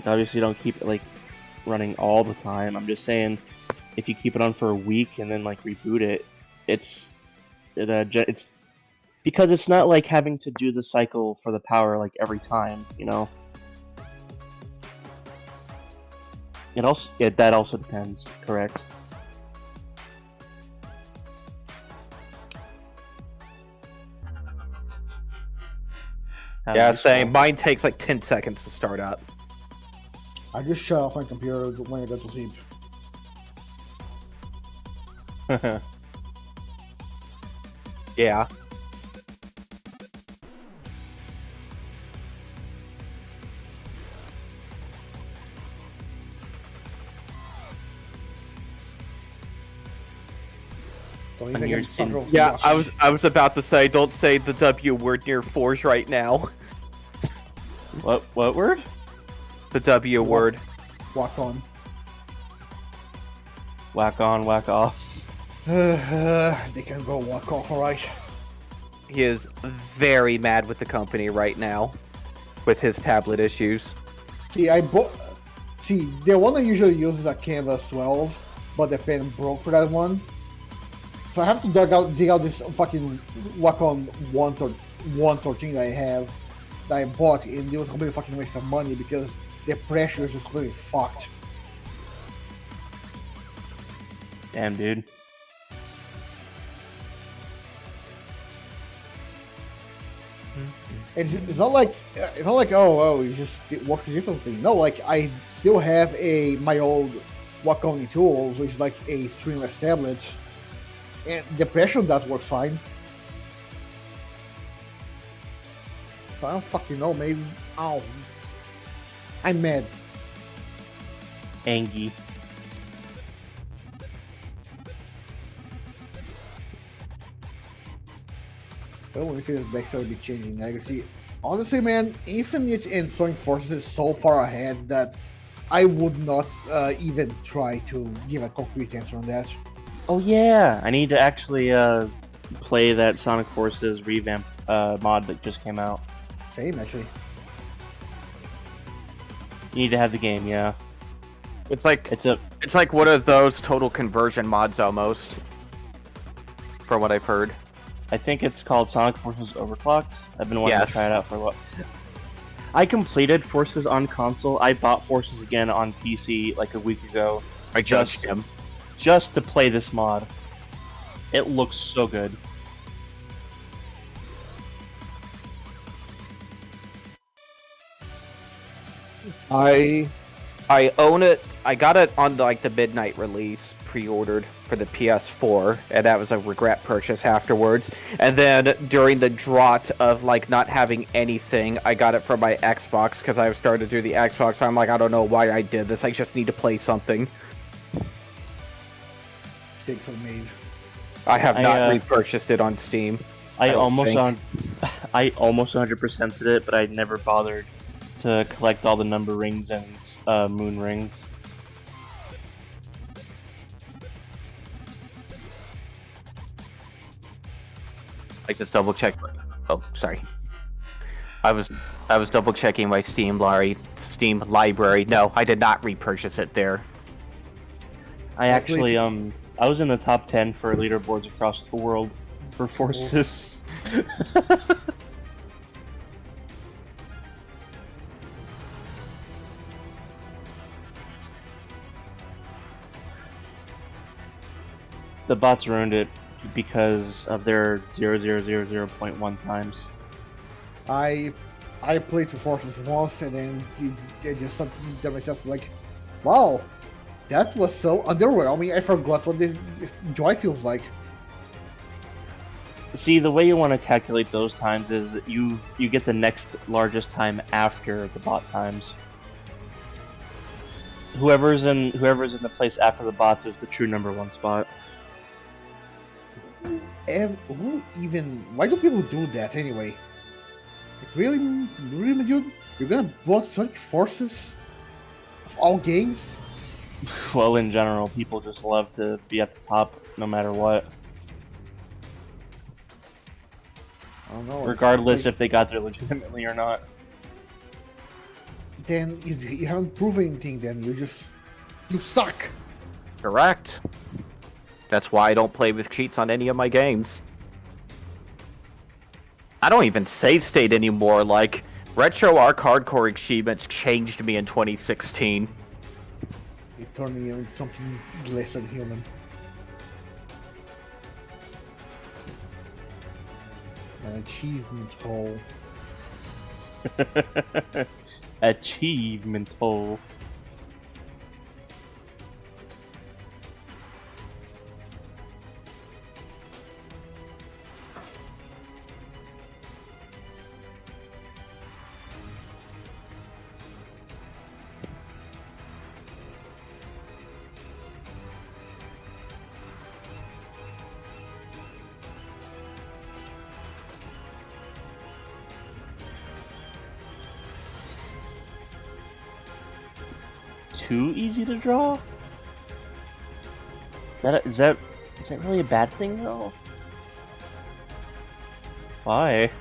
obviously, don't keep it like running all the time. I'm just saying, if you keep it on for a week and then like reboot it, it's because it's not like having to do the cycle for the power like every time, you know. That also depends, correct? Yeah, same. Mine takes like 10 seconds to start up. I just shut off my computer when I go to sleep. Yeah. Don't even get Sandro Yeah, Fugashi. I was about to say, don't say the W word near Forge right now. What word? The W word. Walk on. Whack on, whack off. They can go walk off, alright. He is very mad with the company right now, with his tablet issues. See, the one I usually use is a Canvas 12, but the pen broke for that one. So I have to dig out this fucking Wacom 113 that I bought, and it was a completely fucking waste of money because the pressure is just completely fucked. Damn, dude. It's not like it works differently. No, like I still have my old Wacom tools, which is like a streamless tablet, and the pressure on that works fine. So I don't fucking know. Maybe I'm mad. Angie. Well, when we finish Baxter, will be changing legacy. Honestly, man, Infinite and Sonic Forces is so far ahead that I would not even try to give a concrete answer on that. Oh yeah, I need to actually play that Sonic Forces revamp mod that just came out. Same, actually. You need to have the game, yeah. It's like It's one of those total conversion mods almost, from what I've heard. I think it's called Sonic Forces Overclocked. I've been wanting to try it out for a while. I completed Forces on console. I bought Forces again on PC like a week ago. I judged him. Just to play this mod. It looks so good. I own it. I got it on like the midnight release, pre-ordered for the PS4, and that was a regret purchase afterwards. And then during the drought of like not having anything, I got it for my Xbox because I was starting to do the Xbox. I'm like, I don't know why I did this. I just need to play something. Mistakes are made. I have not repurchased it on Steam. I almost 100%'d it, but I never bothered to collect all the number rings and moon rings. I just double checked. Oh, sorry. I was double checking my Steam library. No, I did not repurchase it there. I actually I was in the top 10 for leaderboards across the world for forces. The bots ruined it because of their 0.000.1 times. I played for Forces once, and then I just thought to myself like, wow, that was so underwhelming. I forgot what the joy feels like. See, the way you want to calculate those times is you get the next largest time after the bot times. Whoever's in the place after the bots is the true #1 spot. And why do people do that anyway? Like, really, dude? You're gonna bot Sonic Forces of all games? Well, in general, people just love to be at the top no matter what. I don't know. Regardless if they got there legitimately or not. Then you haven't proven anything. Then you suck. Correct. That's why I don't play with cheats on any of my games. I don't even save state anymore. Like, RetroArch Hardcore achievements changed me in 2016. It turned me into something less than human. An achievement hole. Achievement hole. Too easy to draw? Is that really a bad thing though? Why?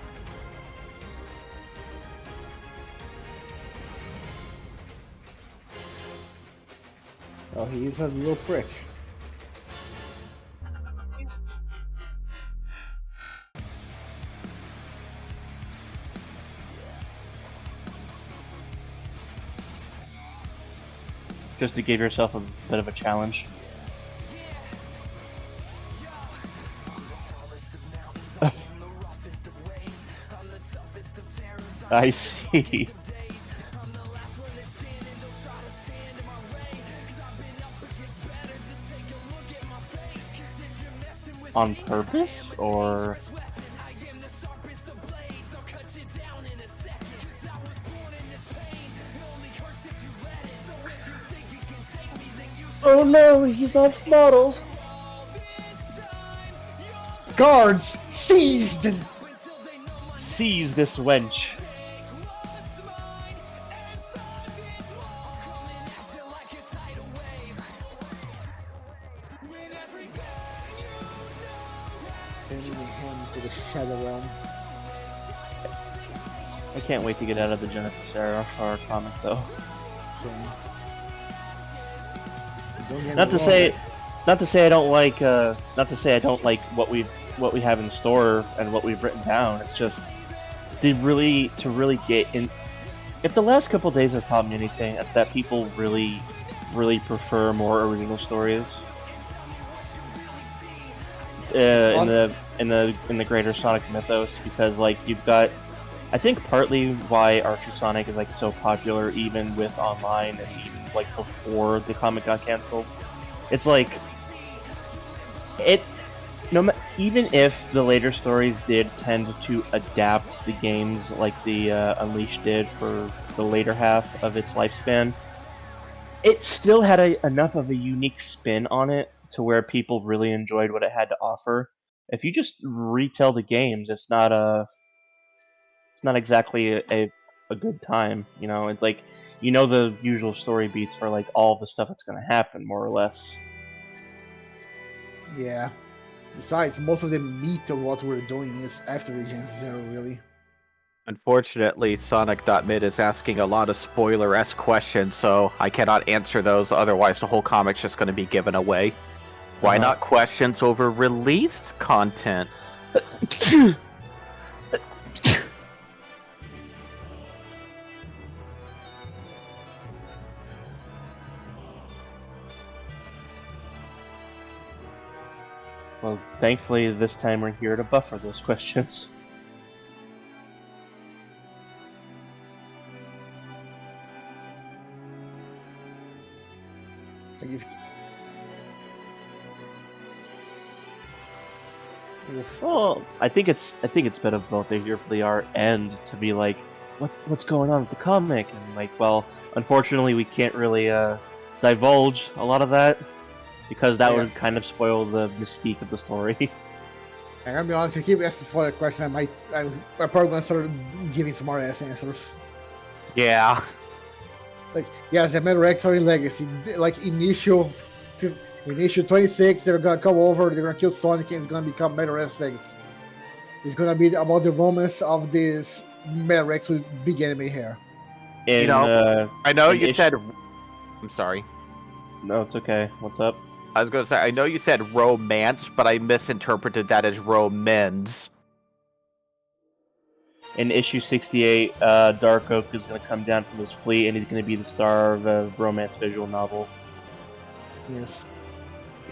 Oh, he is a little prick. Just to give yourself a bit of a challenge. I see. On purpose, or? Oh no, he's off models. Guards, seized! Seize this wench. Sending him to the Shadow Realm. I can't wait to get out of the Jennifer Sarah horror comic though. So, Not to say I don't like what we have in store and what we've written down. It's just to really get in. If the last couple days has taught me anything, it's that people really prefer more original stories. In the greater Sonic mythos, because like you've got, I think partly why Archie Sonic is like so popular even with online and even like before the comic got canceled. It's like even if the later stories did tend to adapt the games like the Unleashed did for the later half of its lifespan, it still had enough of a unique spin on it to where people really enjoyed what it had to offer. If you just retell the games, it's not exactly a good time, you know. It's like, you know, the usual story beats for like all the stuff that's going to happen, more or less. yeah. Besides, most of the meat of what we're doing is after the Gen 0, really. Unfortunately, Sonic.mid is asking a lot of spoiler-esque questions, so I cannot answer those, otherwise the whole comic's just going to be given away. Why not questions over released content? Well, thankfully this time we're here to buffer those questions. Like Well, I think it's been of both a here for the art and to be like, what's going on with the comic? And like, well, unfortunately we can't really divulge a lot of that because that would kind of spoil the mystique of the story. I'm gonna be honest, if you keep asking for that question, I'm probably gonna start giving some more ass answers. Yeah. Like, yes, the Meta Rex are in Legacy. Like, initial 26, they're gonna come over, they're gonna kill Sonic, and it's gonna become Meta Rex Legacy. It's gonna be about the romance of this Meta Rex with big anime hair. In, I know you said... I'm sorry. No, it's okay. What's up? I was going to say, I know you said romance, but I misinterpreted that as romance. In issue 68, Dark Oak is going to come down from his fleet, and he's going to be the star of a romance visual novel. Yes.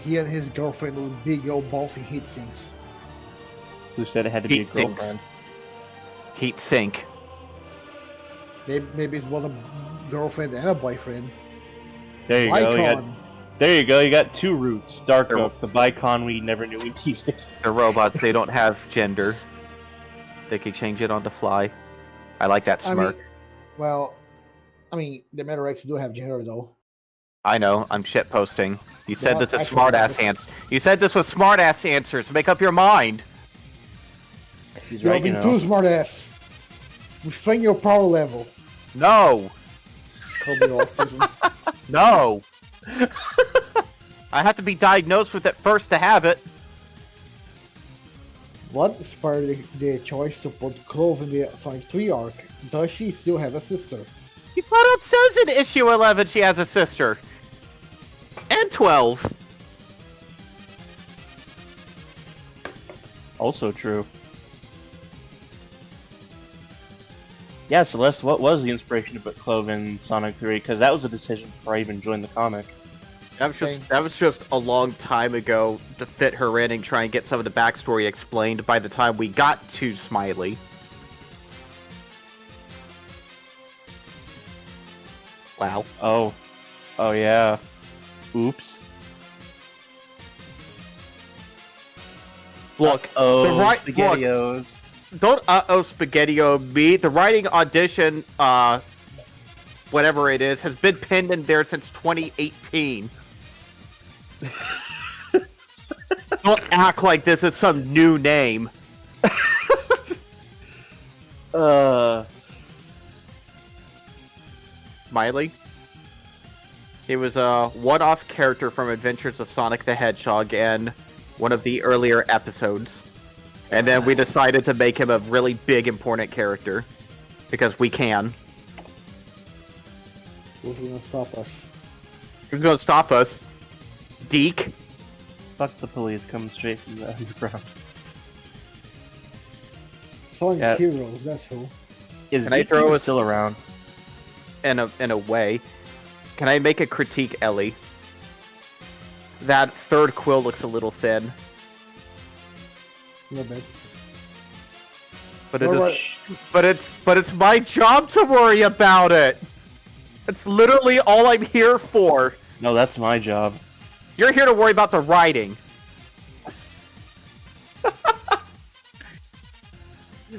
He and his girlfriend with big old ballsy heat sinks. Who said it had to be a Heat sinks. girlfriend? Heat sink. Maybe it was a girlfriend and a boyfriend. There you go. There you go. You got two roots. Dark Oak, the Vicon we never knew we needed. They're robots. They don't have gender. They can change it on the fly. I like that smirk. I mean, the Meta Rex do have gender though. I know. I'm shit posting. You said this is smart-ass answers. You said this was smart-ass answers. Make up your mind. You're Right, being too smart ass. Restrain your power level. No. No. I have to be diagnosed with it first to have it. What inspired the choice to put Clove in the Sonic 3 arc? Does she still have a sister? It says in issue 11 she has a sister. And 12. Also true. Yeah, Celeste, what was the inspiration to put Clove in Sonic 3? Because that was a decision before I even joined the comic. That was just a long time ago to fit her in and try and get some of the backstory explained by the time we got to Smiley. Wow. Oh yeah. Oops. Look, SpaghettiOs. Don't Spaghetti-O me. The writing audition, whatever it is, has been pinned in there since 2018. Don't act like this is some new name. Smiley? He was a one-off character from Adventures of Sonic the Hedgehog and one of the earlier episodes. And then we decided to make him a really big, important character. Because we can. Who's gonna stop us? Who's gonna stop us? Deke? Fuck the police coming straight from the underground. Sonic Heroes, that's who. Can I throw us still around? In a way. Can I make a critique, Ellie? That third quill looks a little thin. A little bit. But it's my job to worry about it. It's literally all I'm here for. No, that's my job. You're here to worry about the writing.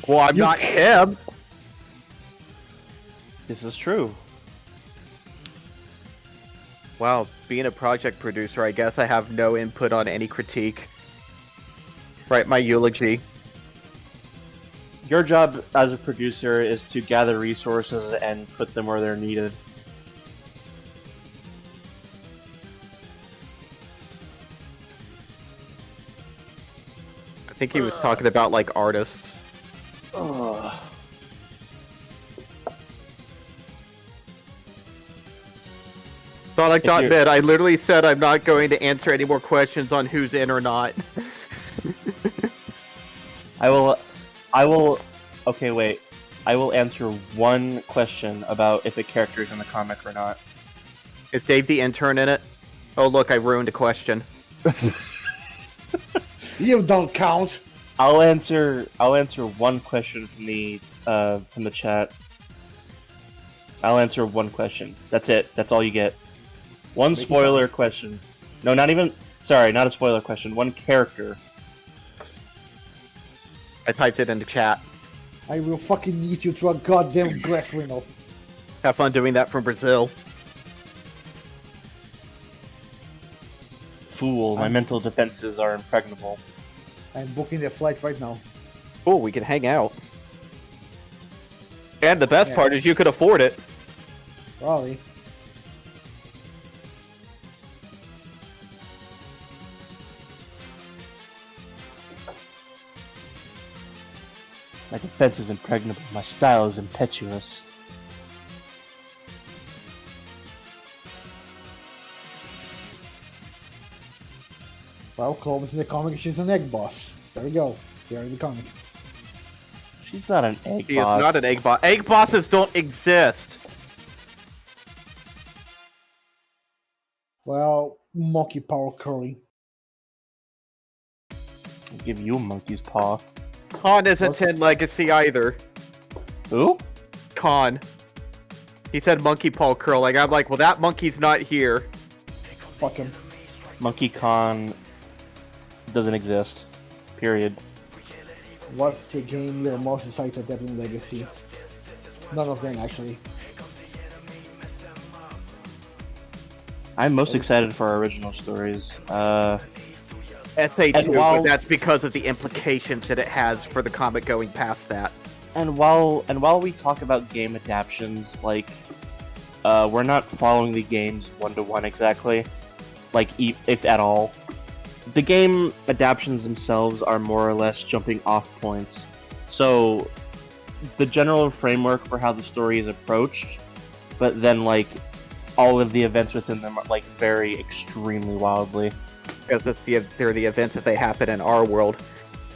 Well, I'm not him. This is true. Wow, being a project producer, I guess I have no input on any critique. Write my eulogy. Your job as a producer is to gather resources and put them where they're needed. I think he was talking about, like, artists. Sonic.net, I literally said I'm not going to answer any more questions on who's in or not. I will. Okay, wait. I will answer one question about if a character is in the comic or not. Is Dave the intern in it? Oh look, I ruined a question. You don't count. I'll answer one question from the chat. I'll answer one question. That's it. That's all you get. One spoiler question. No, not even. Sorry, not a spoiler question. One character. I typed it into chat. I will fucking eat you to a goddamn glass window. Have fun doing that from Brazil. Fool, my mental defenses are impregnable. I'm booking the flight right now. Oh, we can hang out. And the best part is you could afford it. Probably. My defense is impregnable. My style is impetuous. Well, Clovis in the comic, she's an egg boss. There we go. There in the comic. She's not an egg She boss. is not an egg boss. Egg bosses don't exist. Well, monkey power curry. I'll give you a monkey's paw. Khan isn't 10 Legacy either. Who? Khan. He said monkey paw curling. I'm like, well, that monkey's not here. Fuck him. Monkey Khan doesn't exist. Period. What's the game you're most excited to adapt in Legacy? None of them, actually. I'm most excited for our original stories. SA2, but that's because of the implications that it has for the comic going past that. And while we talk about game adaptations, like, we're not following the games one-to-one exactly, like, if at all. The game adaptations themselves are more or less jumping off points. So, the general framework for how the story is approached, but then, like, all of the events within them are, like, vary extremely wildly. Because they're the events that they happen in our world.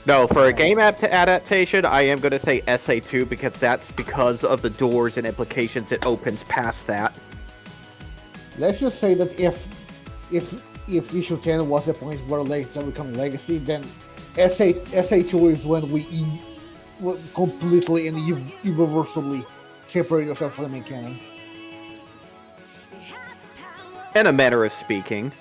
No, for a game adaptation, I am going to say SA2 because that's because of the doors and implications it opens past that. Let's just say that if issue 10 was the point where Legacy become Legacy, then SA2 is when we completely and irreversibly separate yourself from the main canon. In a manner of speaking.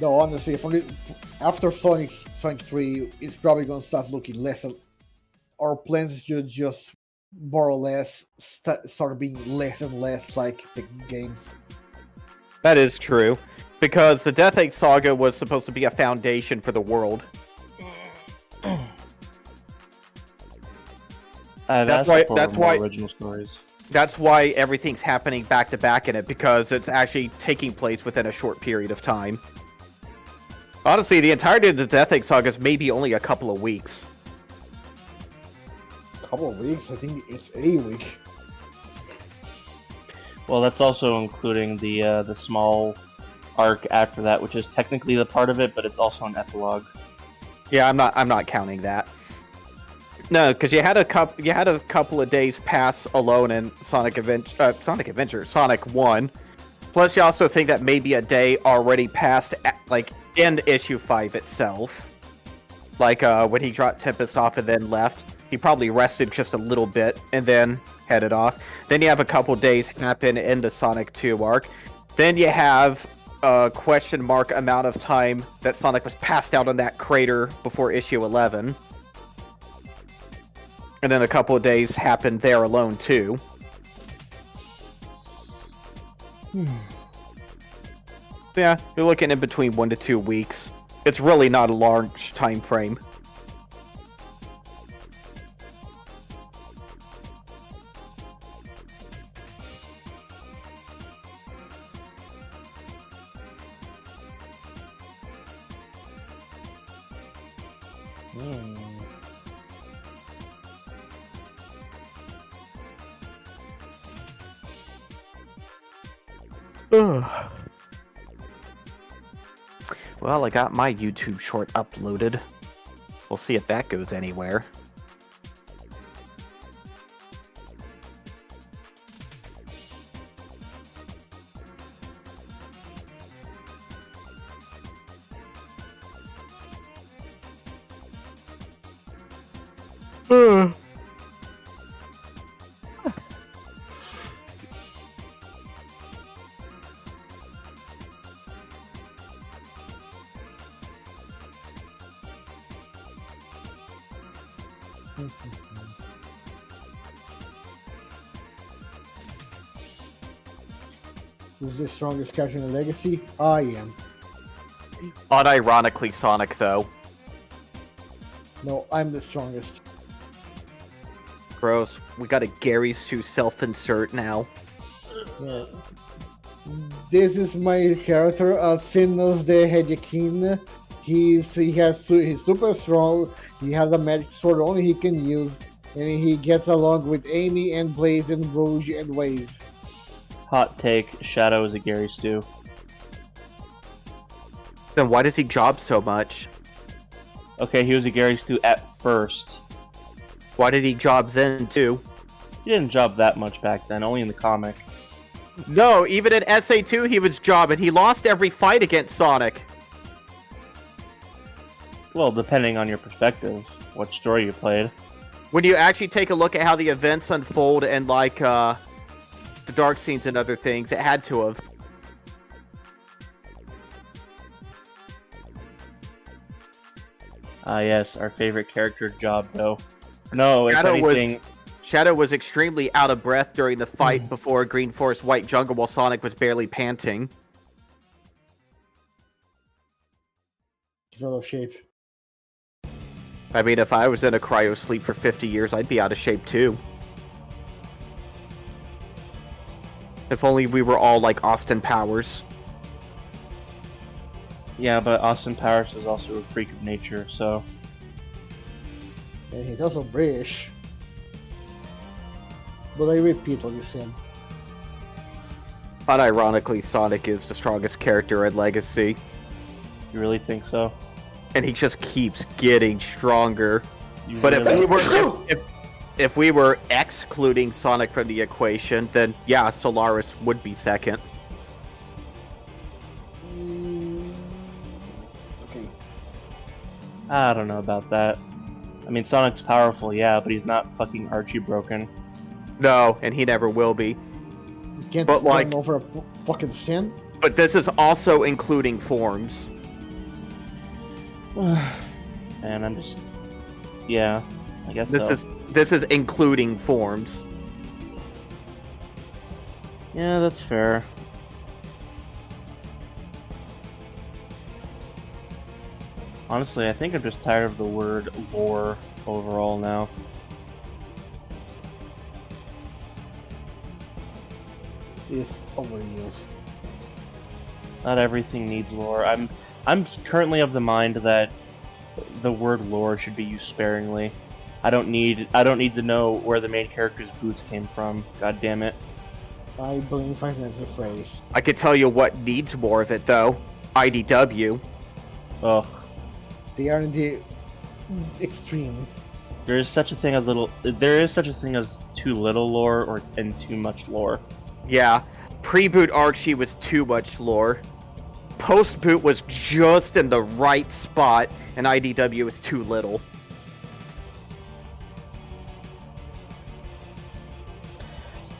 No, honestly, after Sonic 3, it's probably gonna start looking less. Our plans should just more or less start being less and less like the games. That is true, because the Death Egg Saga was supposed to be a foundation for the world. That's why original stories. That's why everything's happening back to back in it, because it's actually taking place within a short period of time. Honestly, the entirety of the Death Egg Saga is maybe only a couple of weeks. Couple of weeks? I think it's a week. Well, that's also including the small arc after that, which is technically the part of it, but it's also an epilogue. Yeah, I'm not counting that. No, because you had a couple of days pass alone in Sonic 1. Plus, you also think that maybe a day already passed, like, in issue 5 itself. Like, when he dropped Tempest off and then left. He probably rested just a little bit and then headed off. Then you have a couple days happen in the Sonic 2 arc. Then you have a question mark amount of time that Sonic was passed out on that crater before issue 11. And then a couple of days happened there alone, too. Yeah, you're looking in between 1 to 2 weeks. It's really not a large time frame. Hmm. Well, I got my YouTube short uploaded. We'll see if that goes anywhere. Who's the strongest character in the Legacy? I am. Unironically Sonic, though. No, I'm the strongest. Gross. We got a Gary's to self-insert now. Yeah. This is my character, Sinnos the Hedgekin. He's super strong. He has a magic sword only he can use, and he gets along with Amy and Blaze and Rouge and Wave. Hot take: Shadow is a Gary Stu. Then why does he job so much? Okay, he was a Gary Stu at first. Why did he job then, too? He didn't job that much back then, only in the comic. No, even in SA2 he was jobbing. He lost every fight against Sonic. Well, depending on your perspective, what story you played. When you actually take a look at how the events unfold and, like, the dark scenes and other things, it had to have. Ah, yes, our favorite character job, though. No, if Shadow anything... Shadow was extremely out of breath during the fight before Green Forest White Jungle while Sonic was barely panting. He's out of shape. I mean, if I was in a cryo sleep for 50 years, I'd be out of shape too. If only we were all like Austin Powers. Yeah, but Austin Powers is also a freak of nature, so... And he's also British. But I repeat what you said. Unironically, Sonic is the strongest character in Legacy. You really think so? And he just keeps getting stronger. You But really... if we were excluding Sonic from the equation, then yeah, Solaris would be second. Okay. I don't know about that. I mean, Sonic's powerful, yeah, but he's not fucking Archie broken. No, and he never will be. You can't But, like- run over a fucking sin. But this is also including forms. And I'm just... Yeah, I guess This is including forms. Yeah, that's fair. Honestly, I think I'm just tired of the word lore overall now. It's overused. Not everything needs lore. I'm currently of the mind that the word lore should be used sparingly. I don't need to know where the main character's boots came from. God damn it. I believe Five Nights at Freddy's. I could tell you what needs more of it, though. IDW. Ugh. They are in the extreme. There is such a thing as too little lore and too much lore. Yeah. Pre-boot Archie was too much lore. Post-boot was just in the right spot, and IDW was too little.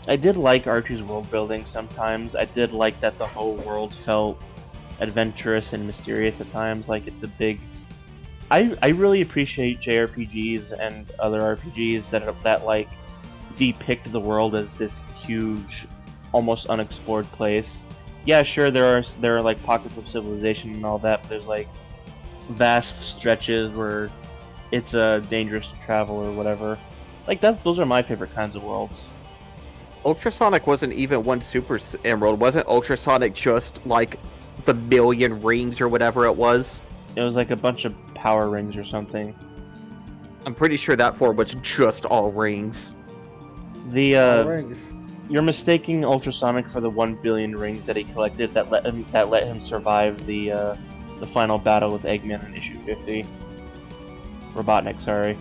I did like Archie's world building sometimes. I did like that the whole world felt adventurous and mysterious at times. Like, it's a big... I really appreciate JRPGs and other RPGs that like depict the world as this huge, almost unexplored place. Yeah, sure, there are like pockets of civilization and all that, but there's like vast stretches where it's dangerous to travel or whatever. Like those are my favorite kinds of worlds. Ultrasonic wasn't even one Super Emerald. Wasn't Ultrasonic just like the million rings or whatever it was? It was like a bunch of power rings or something. I'm pretty sure that form was just all rings. The Rings. You're mistaking Ultrasonic for the 1 billion rings that he collected that let him survive the final battle with Eggman in issue 50. Robotnik, sorry.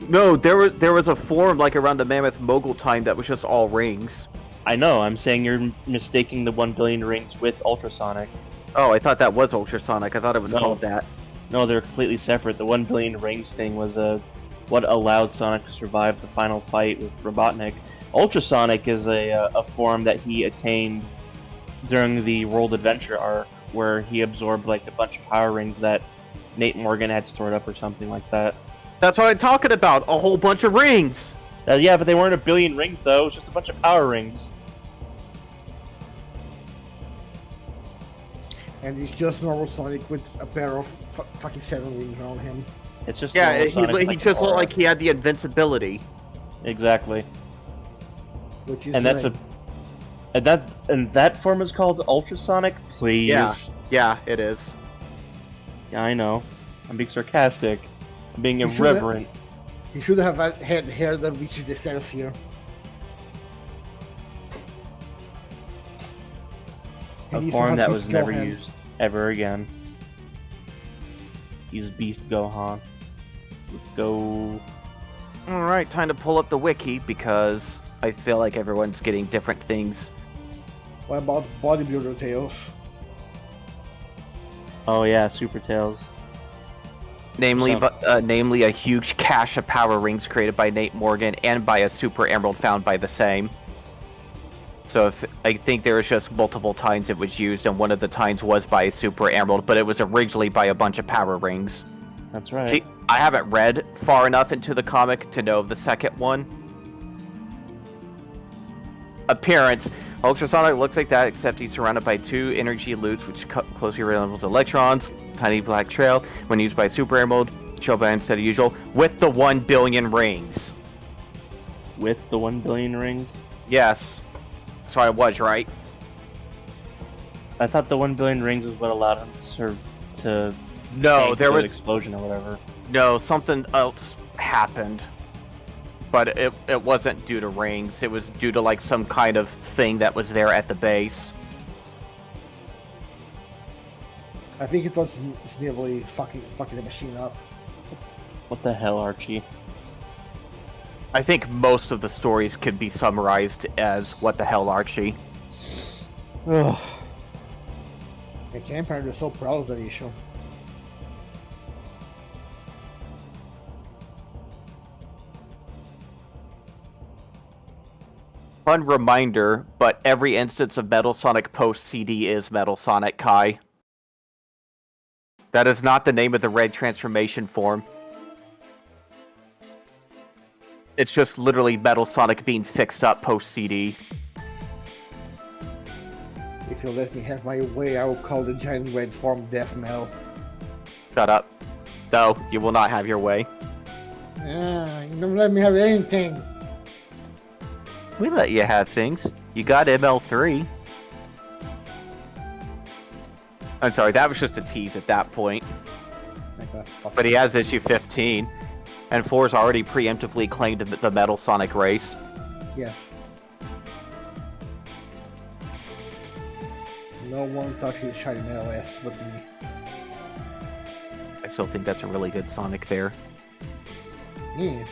No, there was a form like around the Mammoth Mogul time that was just all rings. I know, I'm saying you're mistaking the 1 billion rings with Ultrasonic. Oh, I thought that was Ultrasonic. I thought it was No. called that. No, they're completely separate. The 1 billion rings thing was what allowed Sonic to survive the final fight with Robotnik. Ultrasonic is a form that he attained during the World Adventure arc, where he absorbed like a bunch of power rings that Nate Morgan had stored up or something like that. That's what I'm talking about. A whole bunch of rings. Yeah, but they weren't a billion rings though. It was just a bunch of power rings. And it's just normal Sonic with a pair of fucking 7 rings around him. It's just Yeah, normal he Sonic with, like, just an looked aura. like he had the invincibility. Exactly. Which is And that's and that form is called Ultrasonic. Please. Yeah, it is. Yeah, I know. I'm being sarcastic. I'm being You should have- irreverent. He should have had hair that reaches the stairs here. A He needs form to that have was his never Gohan. used ever again. He's Beast Gohan. Let's go. Alright, time to pull up the wiki because I feel like everyone's getting different things. What about bodybuilder tails? Oh yeah, Super Tails. Namely, Oh. namely a huge cache of power rings created by Nate Morgan and by a Super Emerald found by the same. So I think there was just multiple times it was used, and one of the times was by a Super Emerald, but it was originally by a bunch of power rings. That's right. See, I haven't read far enough into the comic to know of the second one. Appearance. Ultrasonic looks like that, except he's surrounded by 2 energy loops, which closely resembles electrons. Tiny black trail. When used by Super Emerald, show by instead of usual, with the 1 billion rings. With the 1 billion rings? Yes. So I was right. I thought the 1 billion rings was what allowed him to No, tank there the was explosion or whatever. no something else happened, but it wasn't due to rings. It was due to like some kind of thing that was there at the base. I think it was Snively fucking the machine up. What the hell, Archie? I think most of the stories could be summarized as "What the hell, Archie?" Ugh. I can't believe they're so proud of that issue. Fun reminder, but every instance of Metal Sonic post CD is Metal Sonic Kai. That is not the name of the red transformation form. It's just literally Metal Sonic being fixed up post CD. If you let me have my way, I will call the giant red form Death Metal. Shut up. No, you will not have your way. Ah, you don't let me have anything. We let you have things. You got ML3. I'm sorry, that was just a tease at that point. But he has issue 15. And 4's already preemptively claimed the Metal Sonic race. Yes. No one touches shiny metal ass but me. I still think that's a really good Sonic there. Yeah.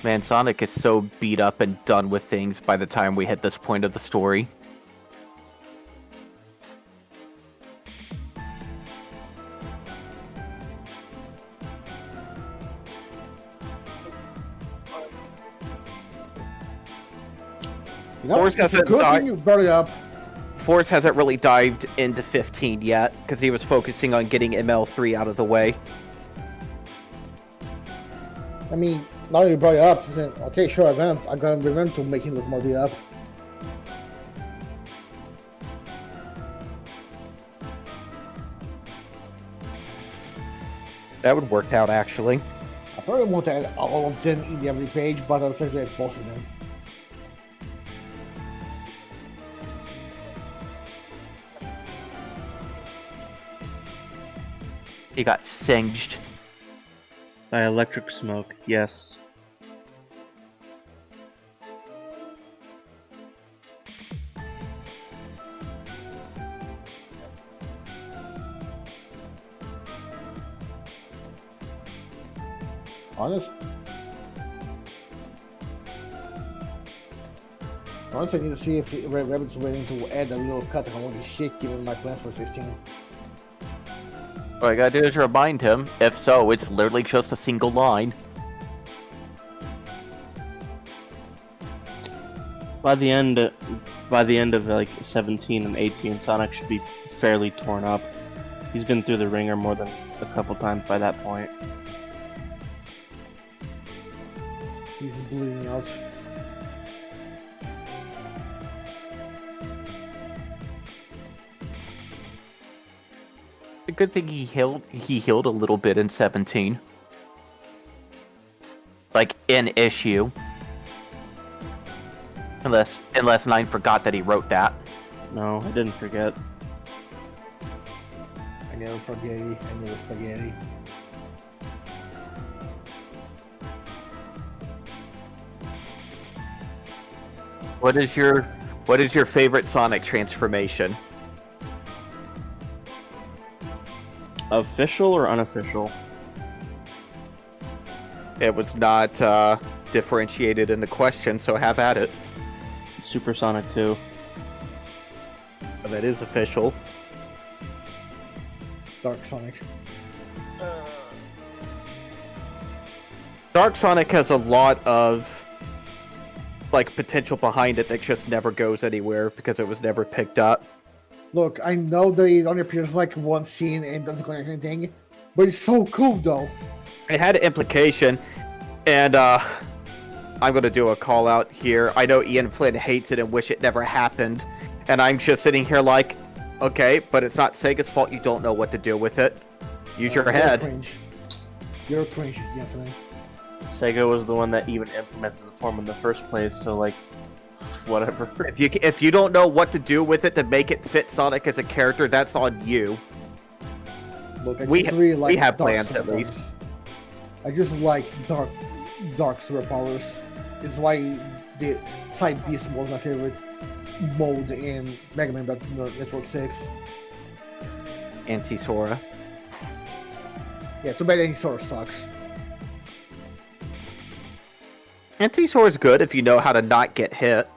Man, Sonic is so beat up and done with things by the time we hit this point of the story. You know, Force it's a hasn't good died. thing you brought it up. Force hasn't really dived into 15 yet, because he was focusing on getting ML3 out of the way. I mean, now that you brought it up, then okay, sure, I'm gonna remember to make him look more beat up. That would work out, actually. I probably won't add all of them in every page, but I'll try to add both of them. He got singed. By electric smoke, yes. Honestly, I need to see if Red Rabbit's willing to add a little cut on all this shit given my plan for 15. All I gotta do is remind him. If so, it's literally just a single line. By the end of like 17 and 18, Sonic should be fairly torn up. He's been through the ringer more than a couple times by that point. He's bleeding out. A good thing he healed a little bit in 17. Like in issue. Unless Nine forgot that he wrote that. No, I didn't forget. I never forget. I never spaghetti. What is your favorite Sonic transformation? Official or unofficial? It was not differentiated in the question, so have at it. Supersonic 2. Oh, that is official. Dark Sonic. Dark Sonic has a lot of like potential behind it that just never goes anywhere because it was never picked up. Look, I know that it only appears like one scene and doesn't connect anything, but it's so cool though. It had an implication, and I'm gonna do a call out here. I know Ian Flynn hates it and wish it never happened, and I'm just sitting here like, okay, but it's not Sega's fault you don't know what to do with it. Use your head. Cringe. You're cringe, definitely. Sega was the one that even implemented the form in the first place, so like, whatever. If you don't know what to do with it to make it fit Sonic as a character, that's on you. Look, We have dark plans at superpowers. least. I just like dark superpowers. It's why the Side Beast was my favorite mode in Mega Man Network 6. Anti-Sora. Yeah, too bad any sort of sucks. Anti-Sora's good if you know how to not get hit.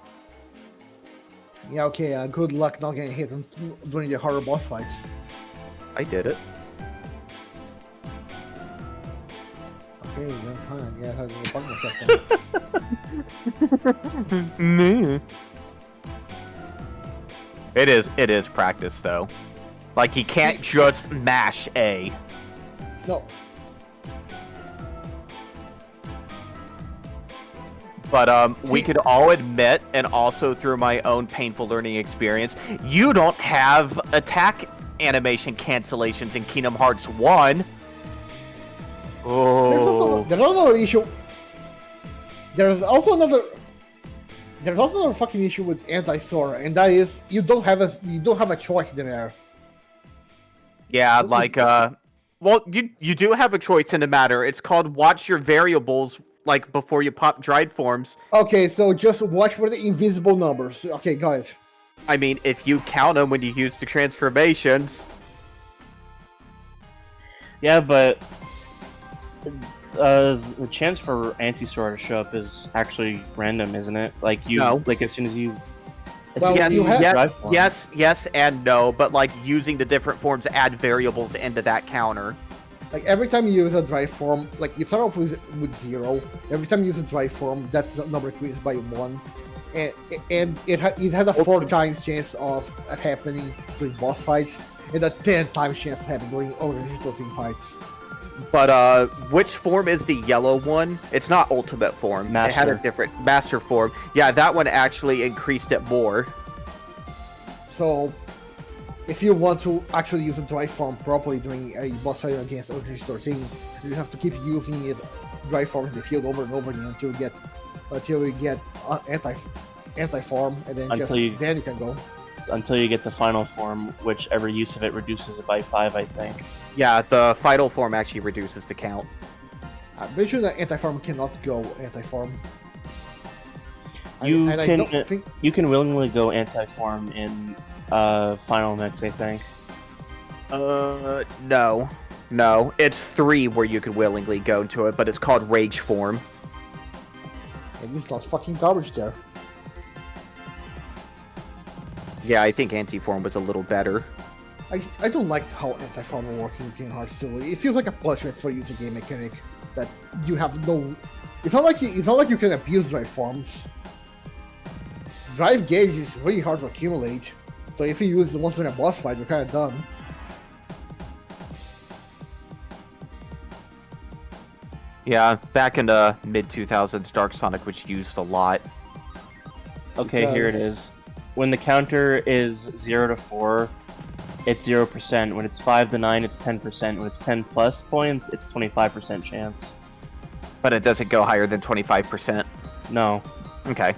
Yeah, okay, good luck not getting hit during the horror boss fights. I did it. Okay, then fine. Yeah, I have to fuck myself then. It is practice though. Like you can't just mash A. No. But we could all admit, and also through my own painful learning experience, you don't have attack animation cancellations in Kingdom Hearts 1. Oh. There's also another issue. There's also another fucking issue with Anti-Sora, and that is you don't have a choice there. Yeah, like well, you do have a choice in the matter. It's called watch your variables, like before you pop dried forms. Okay, so just watch for the invisible numbers. Okay, got it. I mean, if you count them when you use the transformations. Yeah, but the chance for Anti-Sora to show up is actually random, isn't it? Like like as soon as you. Well, yes, you have- yes, and no, but like using the different forms add variables into that counter. Like every time you use a dry form, like you start off with 0. Every time you use a dry form, that's the number increased by 1, and it had a 4 times chance of happening during boss fights, and a 10 times chance of happening during other team fights. But which form is the yellow one? It's not ultimate form. Master. It had a different master form. Yeah, that one actually increased it more. So, if you want to actually use a dry form properly during a boss fight against Ultra 13, you have to keep using it dry form in the field over and over again until you get anti form, and then then you can go. until you get the final form, which every use of it reduces it by 5, I think. Yeah, the final form actually reduces the count. I'm pretty sure that anti-farm cannot go anti-farm. You I can don't think... you can willingly go anti-form in final mix, I think. No. No, it's 3 where you could willingly go to it, but it's called Rage Form. And this not fucking garbage there. Yeah, I think Anti-Form was a little better. I don't like how anti-farm works in Kingdom Hearts 2. It feels like a punishment for using game mechanic that you have no... It's not like you can abuse drive forms. Drive gauge is really hard to accumulate, so if you use the once in a boss fight, you're kind of done. Yeah, back in the mid-2000s, Dark Sonic was used a lot. Okay, here it is. When the counter is 0 to 4, it's 0%. When it's 5 to 9, it's 10%. When it's 10 plus points, it's 25% chance. But it doesn't go higher than 25%. No. Okay.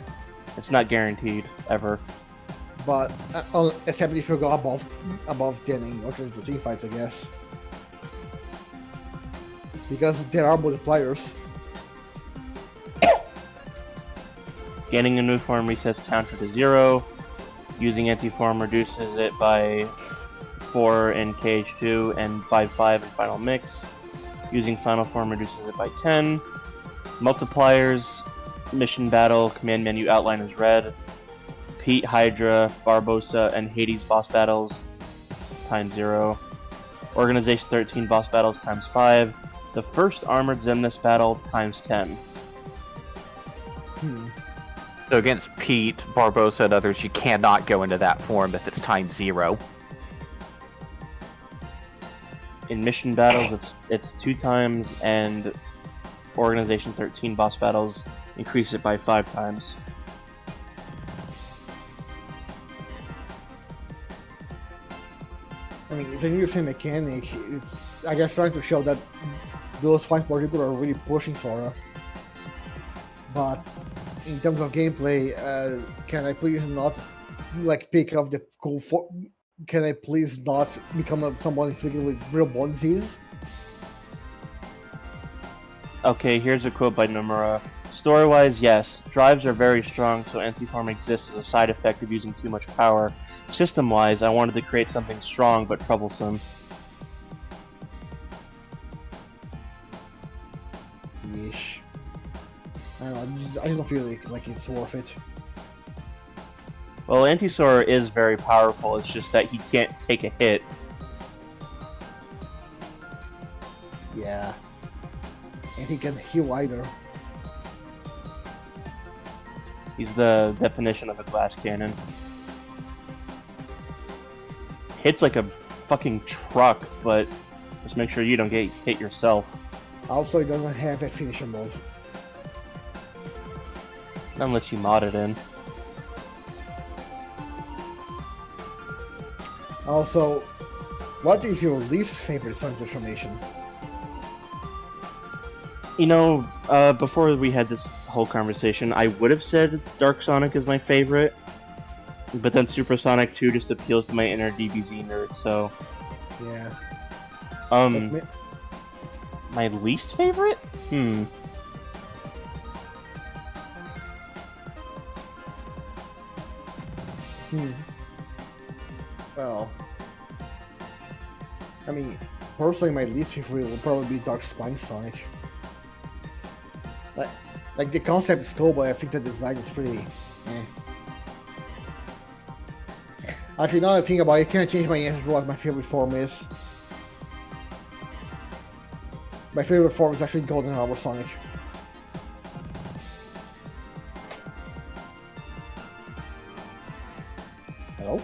It's not guaranteed, ever. But, except if you go above 10 in Ultimate Team Fights, I guess. Because there are multipliers. Gaining a new form resets counter to 0. Using anti-form reduces it by 4 in KH2 and by 5 in final mix. Using final form reduces it by 10. Multipliers, mission battle, command menu outline is red. Pete, Hydra, Barbossa, and Hades boss battles times 0. Organization 13 boss battles times 5. The first armored Xemnas battle times 10. So against Pete, Barbossa, and others, you cannot go into that form if it's times 0. In mission battles, it's 2 times, and Organization 13 boss battles increase it by 5 times. I mean, if you say mechanic, it's, I guess, trying to show that those fights particular are really pushing Sora. But in terms of gameplay, can I please not pick up the cool can I please not become someone inflicted with real bone disease? Okay, here's a quote by Nomura. Story-wise, yes, drives are very strong, so anti-form exists as a side effect of using too much power. System-wise, I wanted to create something strong but troublesome. Yeesh. I don't know, I just don't feel like it's worth it. Well, Anti-Sora is very powerful, it's just that he can't take a hit. Yeah. And he can heal either. He's the definition of a glass cannon. Hits like a fucking truck, but just make sure you don't get hit yourself. Also, he doesn't have a finisher move. Unless you mod it in. Also, what is your least favorite Sonic transformation? You know, before we had this whole conversation, I would have said Dark Sonic is my favorite, but then Supersonic 2 just appeals to my inner DBZ nerd, so... Yeah. My least favorite? Well, I mean, personally, my least favorite will probably be Dark Spine Sonic. Like the concept is cool, but I think the design is pretty. Actually, now that I think about it, I can't change my answer to what my favorite form is. My favorite form is actually Golden Arbor Sonic. Hello?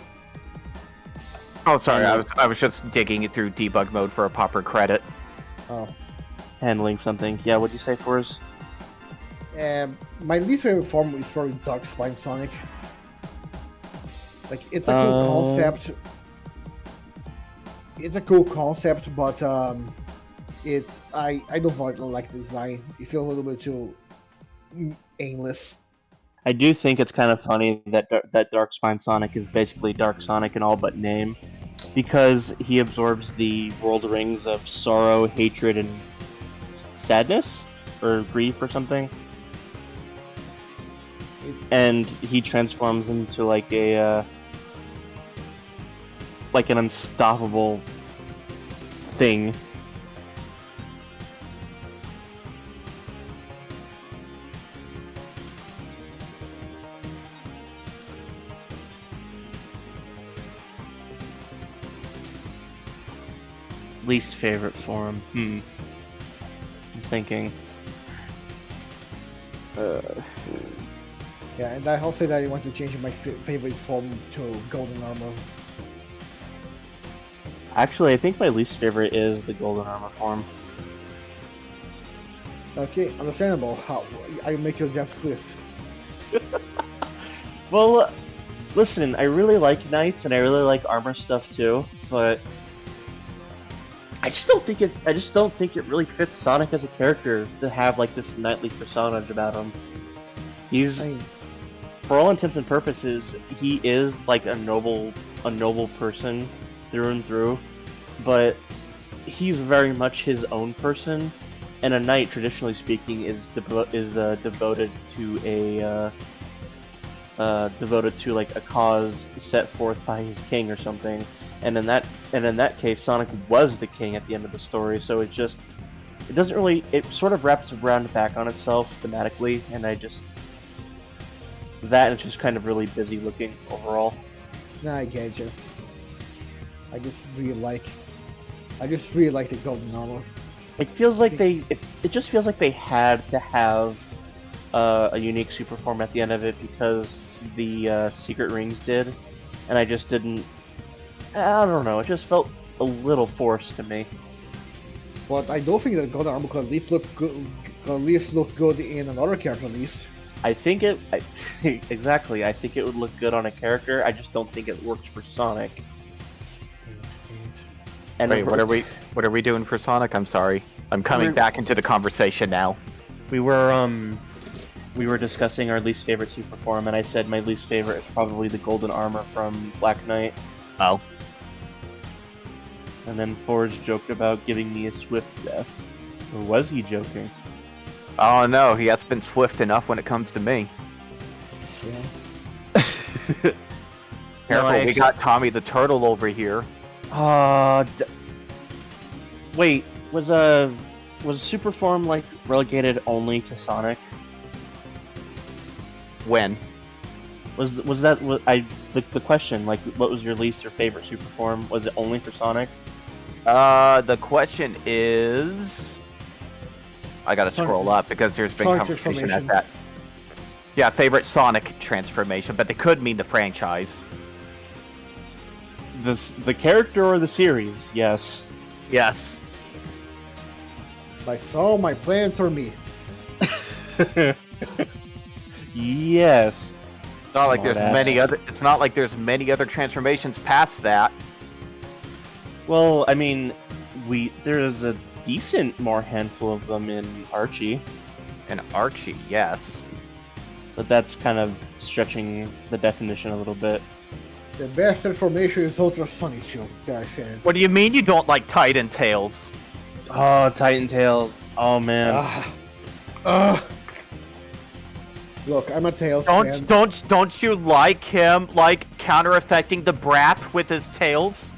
Oh, sorry, I was just digging it through debug mode for a popper credit. Oh. Handling something. Yeah, what'd you say for us? My least favorite form is probably Dark Spine Sonic. Like, it's a cool concept. It's a cool concept, but I don't like the design. It feels a little bit too aimless. I do think it's kind of funny that that Dark Spine Sonic is basically Dark Sonic in all but name, because he absorbs the world rings of sorrow, hatred, and sadness, or grief, or something, and he transforms into like a like an unstoppable thing. Least favorite form. I'm thinking. Yeah, and I'll say that I want to change my favorite form to golden armor. Actually, I think my least favorite is the golden armor form. Okay, understandable. How I make your Jeff Swift. Well, listen, I really like knights and I really like armor stuff too, but I just don't think it really fits Sonic as a character to have like this knightly personage about him. He's, for all intents and purposes, he is like a noble person through and through, but he's very much his own person. And a knight, traditionally speaking, is devoted to like a cause set forth by his king or something. And in that case, Sonic was the king at the end of the story. So it sort of wraps around back on itself thematically, and it's just kind of really busy looking overall. Nah, I get you. I just really like the golden armor. It feels like it just feels like they had to have a unique super form at the end of it because the secret rings did, and I just didn't. I don't know. It just felt a little forced to me. But I don't think that golden armor could at least look good in another character at least. I think exactly. I think it would look good on a character. I just don't think it works for Sonic. And wait, what are we doing for Sonic? I'm sorry. I'm coming back into the conversation now. We were discussing our least favorite super form, and I said my least favorite is probably the golden armor from Black Knight. Oh. And then Forge joked about giving me a swift death. Or was he joking? Oh no, he has been swift enough when it comes to me. Yeah. Careful, we got Tommy the Turtle over here. Wait, was super form like relegated only to Sonic? When? The question, like, what was your least or favorite super form? Was it only for Sonic? The question is, I gotta scroll up because there's been Sonic conversation at that. Yeah, favorite Sonic transformation, but they could mean the franchise. The character or the series? Yes. Yes. My soul, my plan for me. Yes. It's not like there's many other transformations past that. Well, I mean, there's a decent more handful of them in Archie. And Archie, yes. But that's kind of stretching the definition a little bit. The best transformation is Ultra Sunny Shield, that I said. What do you mean you don't like Titan Tails? Oh, Titan Tails. Oh man. Look, I'm a Tails fan. Don't you like him like counter-affecting the Brat with his tails?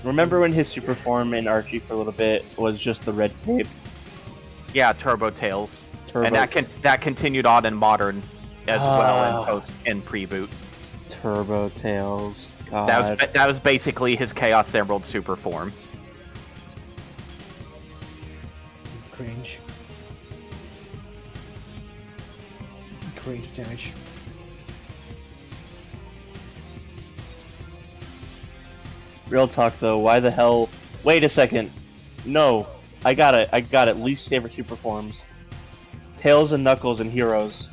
Remember when his super form in Archie for a little bit was just the red cape? Yeah, Turbo Tails. And that continued on in Modern as well in pre-boot. Turbo Tails. God. That was basically his Chaos Emerald super form. Cringe. Cringe damage. Real talk though, why the hell? Wait a second. No, I got it. Least favorite super forms: Tails and Knuckles and Heroes.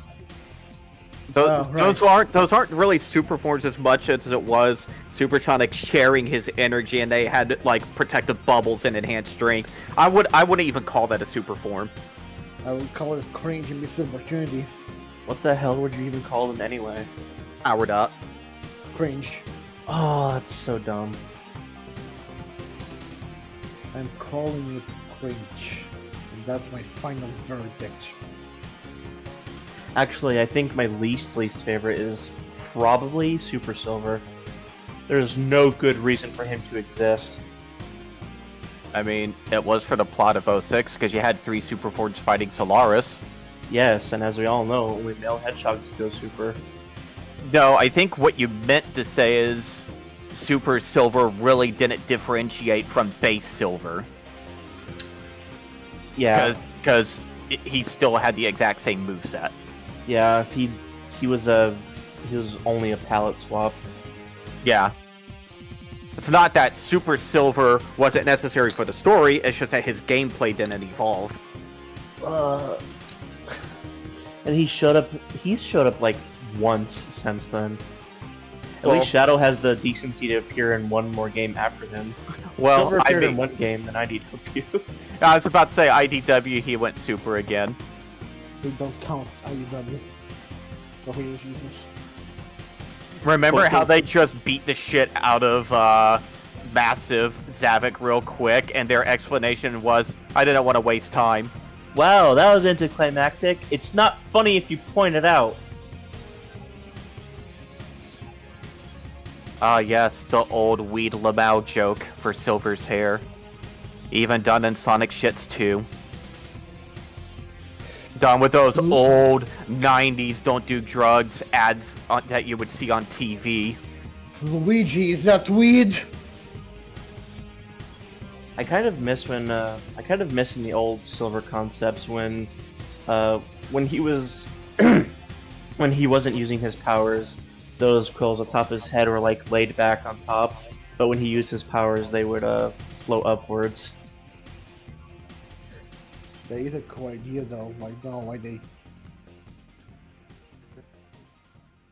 Those aren't really super forms as much as it was Supersonic sharing his energy, and they had like protective bubbles and enhanced strength. I wouldn't even call that a super form. I would call it cringe and missed opportunity. What the hell would you even call them anyway? Powered up. Cringe. Oh, that's so dumb. I'm calling it cringe. And that's my final verdict. Actually, I think my least favorite is probably Super Silver. There's no good reason for him to exist. I mean, it was for the plot of 06, because you had 3 Super Fords fighting Solaris. Yes, and as we all know, only male hedgehogs go super. No, I think what you meant to say is Super Silver really didn't differentiate from base Silver. Yeah. Because he still had the exact same moveset. Yeah, he was only a palette swap. Yeah. It's not that Super Silver wasn't necessary for the story, it's just that his gameplay didn't evolve. And he's showed up like once since then. At Well, least Shadow has the decency to appear in one more game after him. Well, Silver I appeared mean, in one game, then IDW. I was about to say IDW, he went Super again. We don't count IEW. Oh, Jesus. Remember Okay. how they just beat the shit out of Massive Zavik real quick, and their explanation was, I didn't want to waste time. Wow, that was anticlimactic. It's not funny if you point it out. Ah, yes, the old Weed Lamau joke for Silver's hair. Even done in Sonic Shits too. Done with those old 90s don't do drugs ads that you would see on TV. Luigi, is that weed? I kind of miss in the old Silver concepts when he was when he wasn't using his powers, those quills atop his head were like laid back on top, but when he used his powers, they would float upwards. That is a cool idea though. I don't know why they.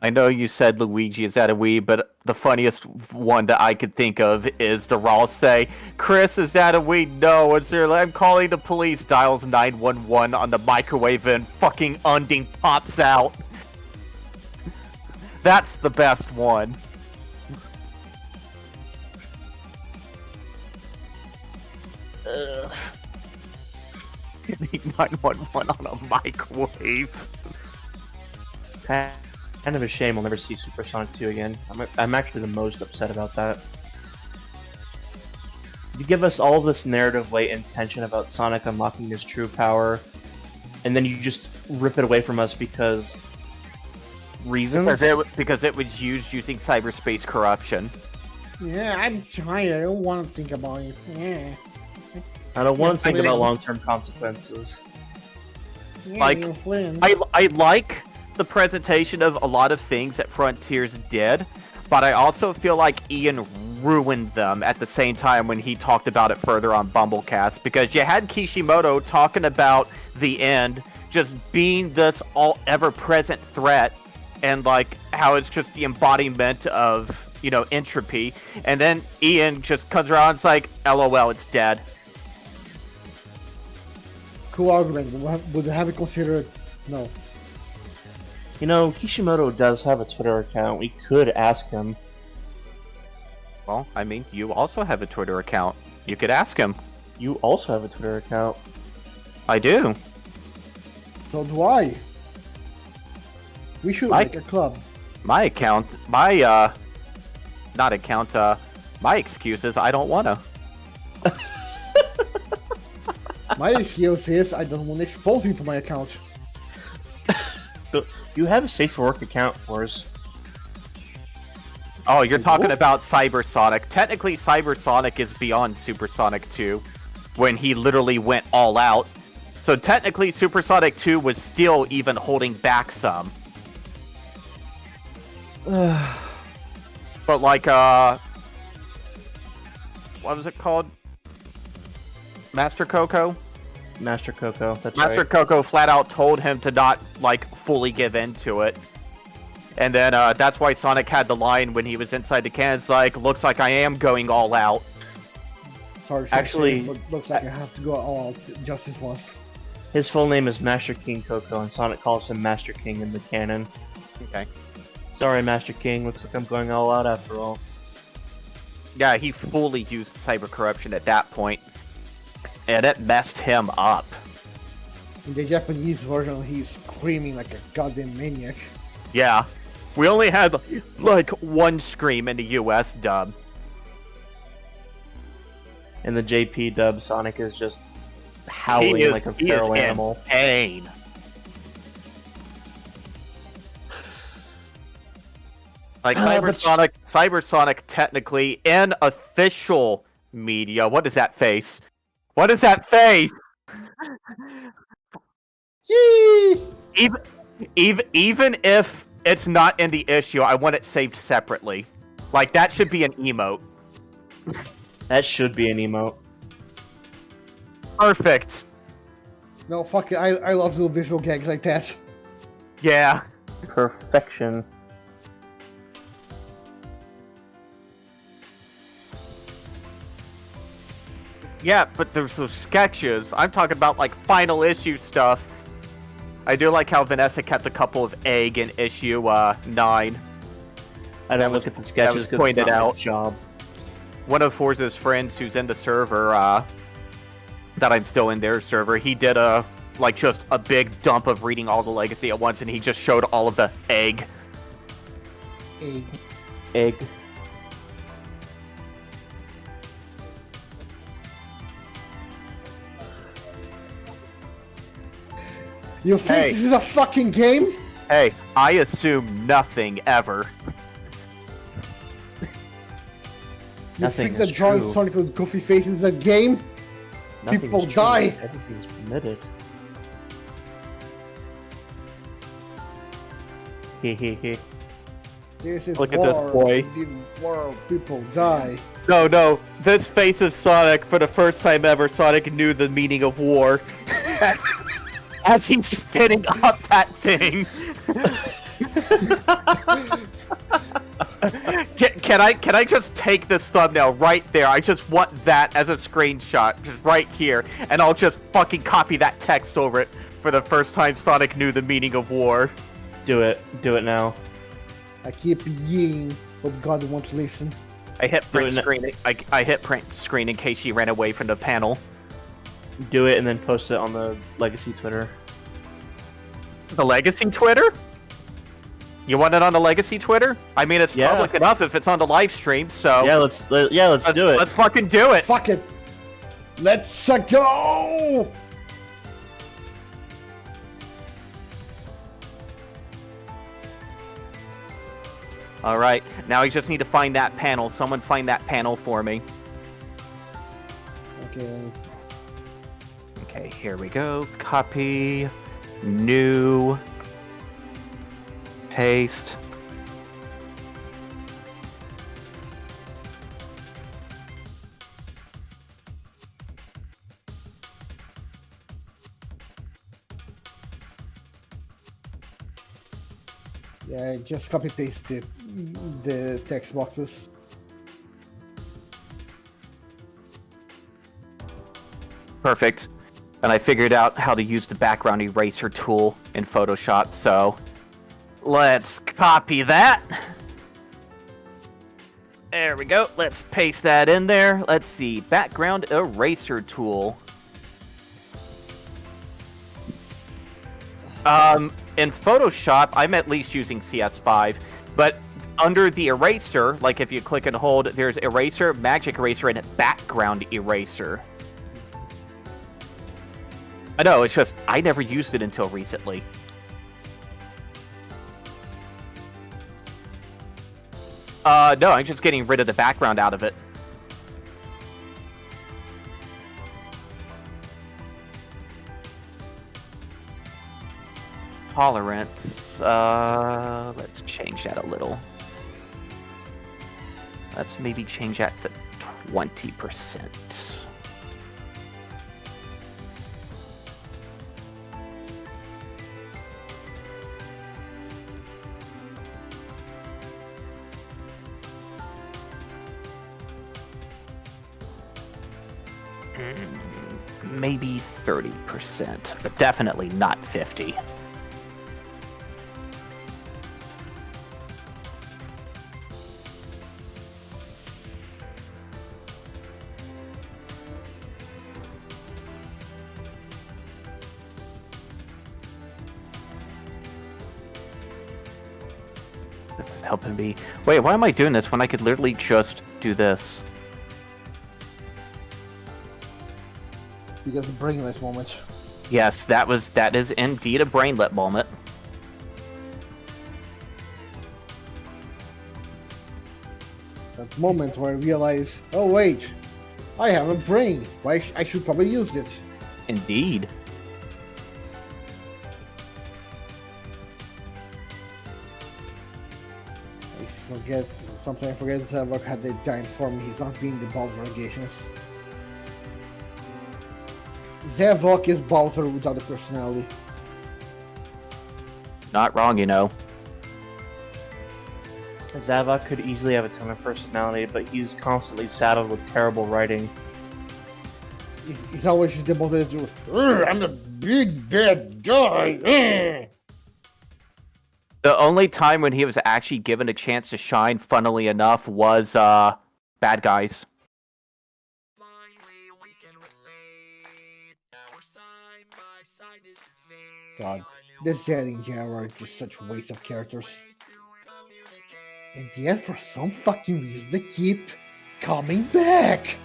I know you said Luigi is that a Wii, but the funniest one that I could think of is the Raw say, Chris, is that a Wii? No, it's there. I'm calling the police. Dials 911 on the microwave and fucking Undine pops out. That's the best one. Ugh. 911 on a microwave. Kind of a shame we'll never see Supersonic 2 again. I'm actually the most upset about that. You give us all this narrative latent tension about Sonic unlocking his true power, and then you just rip it away from us because reasons? Because it was used using cyberspace corruption. Yeah, I'm tired. I don't want to think about it. Yeah. I don't want to think I mean, about long-term consequences. Yeah, Like, you're Flynn. I like the presentation of a lot of things that Frontiers did, but I also feel like Ian ruined them at the same time when he talked about it further on Bumblecast, because you had Kishimoto talking about the end just being this all ever-present threat, and like how it's just the embodiment of, you know, entropy, and then Ian just comes around and it's like, LOL, it's dead. Cool argument. Would have it considered? No. You know, Kishimoto does have a Twitter account. We could ask him. Well, I mean, you also have a Twitter account. You could ask him. You also have a Twitter account. I do. So do I. We should make a club. My account, not account, my excuse is I don't wanna. My excuse is I don't want to expose you to my account. You have a safe for work account for us. Oh, you're talking about Cybersonic. Technically, Cybersonic is beyond Supersonic 2, when he literally went all out. So technically, Supersonic 2 was still even holding back some. But like, what was it called? Master Coco? Master Coco, that's Master right. Coco flat out told him to not, like, fully give in to it. And then, that's why Sonic had the line when he was inside the can, it's like, looks like I am going all out. Sorry, Actually- but looks like I have to go all out just this once. His full name is Master King Coco, and Sonic calls him Master King in the canon. Okay. Sorry, Master King. Looks like I'm going all out after all. Yeah, he fully used cyber corruption at that point, and it messed him up. In the Japanese version, he's screaming like a goddamn maniac. Yeah. We only had, like, one scream in the US dub. In the JP dub, Sonic is just howling like a feral animal. In pain. Like Cybersonic technically in official media. What is that face? What is that face? Yee! Even if it's not in the issue, I want it saved separately. Like that should be an emote. That should be an emote. Perfect. No, fuck it. I love little visual gags like that. Yeah. Perfection. Yeah, but there's those sketches. I'm talking about like final issue stuff. I do like how Vanessa kept a couple of egg in issue 9. I don't look at the sketches because it's not my job. One of Forza's friends who's in the server, that I'm still in their server, he did just a big dump of reading all the Legacy at once, and he just showed all of the egg. Egg. You think this is a fucking game? Hey, I assume nothing ever. You think that drawing Sonic with goofy faces is a game? Nothing People is true. die. Everything's permitted. Hehehe. This is Look at this boy. In the world, people die. No, this face of Sonic, for the first time ever, Sonic knew the meaning of war. As he's spinning up that thing. Can I just take this thumbnail right there? I just want that as a screenshot, just right here, and I'll just fucking copy that text over it. For the first time, Sonic knew the meaning of war. Do it. Do it now. I keep yelling, but God won't listen. I hit print screen. I hit print screen in case she ran away from the panel. Do it and then post it on the Legacy Twitter. The Legacy Twitter? You want it on the Legacy Twitter? I mean, it's public enough if it's on the live stream. So yeah, let's do it. Let's fucking do it. Fuck it. Let's go. All right. Now I just need to find that panel. Someone find that panel for me. Okay. Okay, here we go. Copy. New. Paste. Yeah, just copy paste the text boxes. Perfect. And I figured out how to use the background eraser tool in Photoshop, so let's copy that. There we go. Let's paste that in there. Let's see. Background eraser tool. In Photoshop, I'm at least using CS5, but under the eraser, like if you click and hold, there's eraser, magic eraser, and background eraser. I know, it's just, I never used it until recently. No, I'm just getting rid of the background out of it. Tolerance, let's change that a little. Let's maybe change that to 20%. maybe 30%, but definitely not 50. This is helping me. Wait, why am I doing this when I could literally just do this? Because of brainless moments. Yes, that is indeed a brainlet moment. That moment where I realize, oh wait, I have a brain. Why I should probably use it. Indeed. I forget Zavok had the giant form. He's not being the Bowser allegations. Zavok is Bowser without a personality. Not wrong, you know. Zavok could easily have a ton of personality, but he's constantly saddled with terrible writing. He's always just devoted to, I'm the big bad guy. The only time when he was actually given a chance to shine, funnily enough, was Bad Guys. God, this Zed and Jara are just such waste of characters. And yet, for some fucking reason, they keep coming back.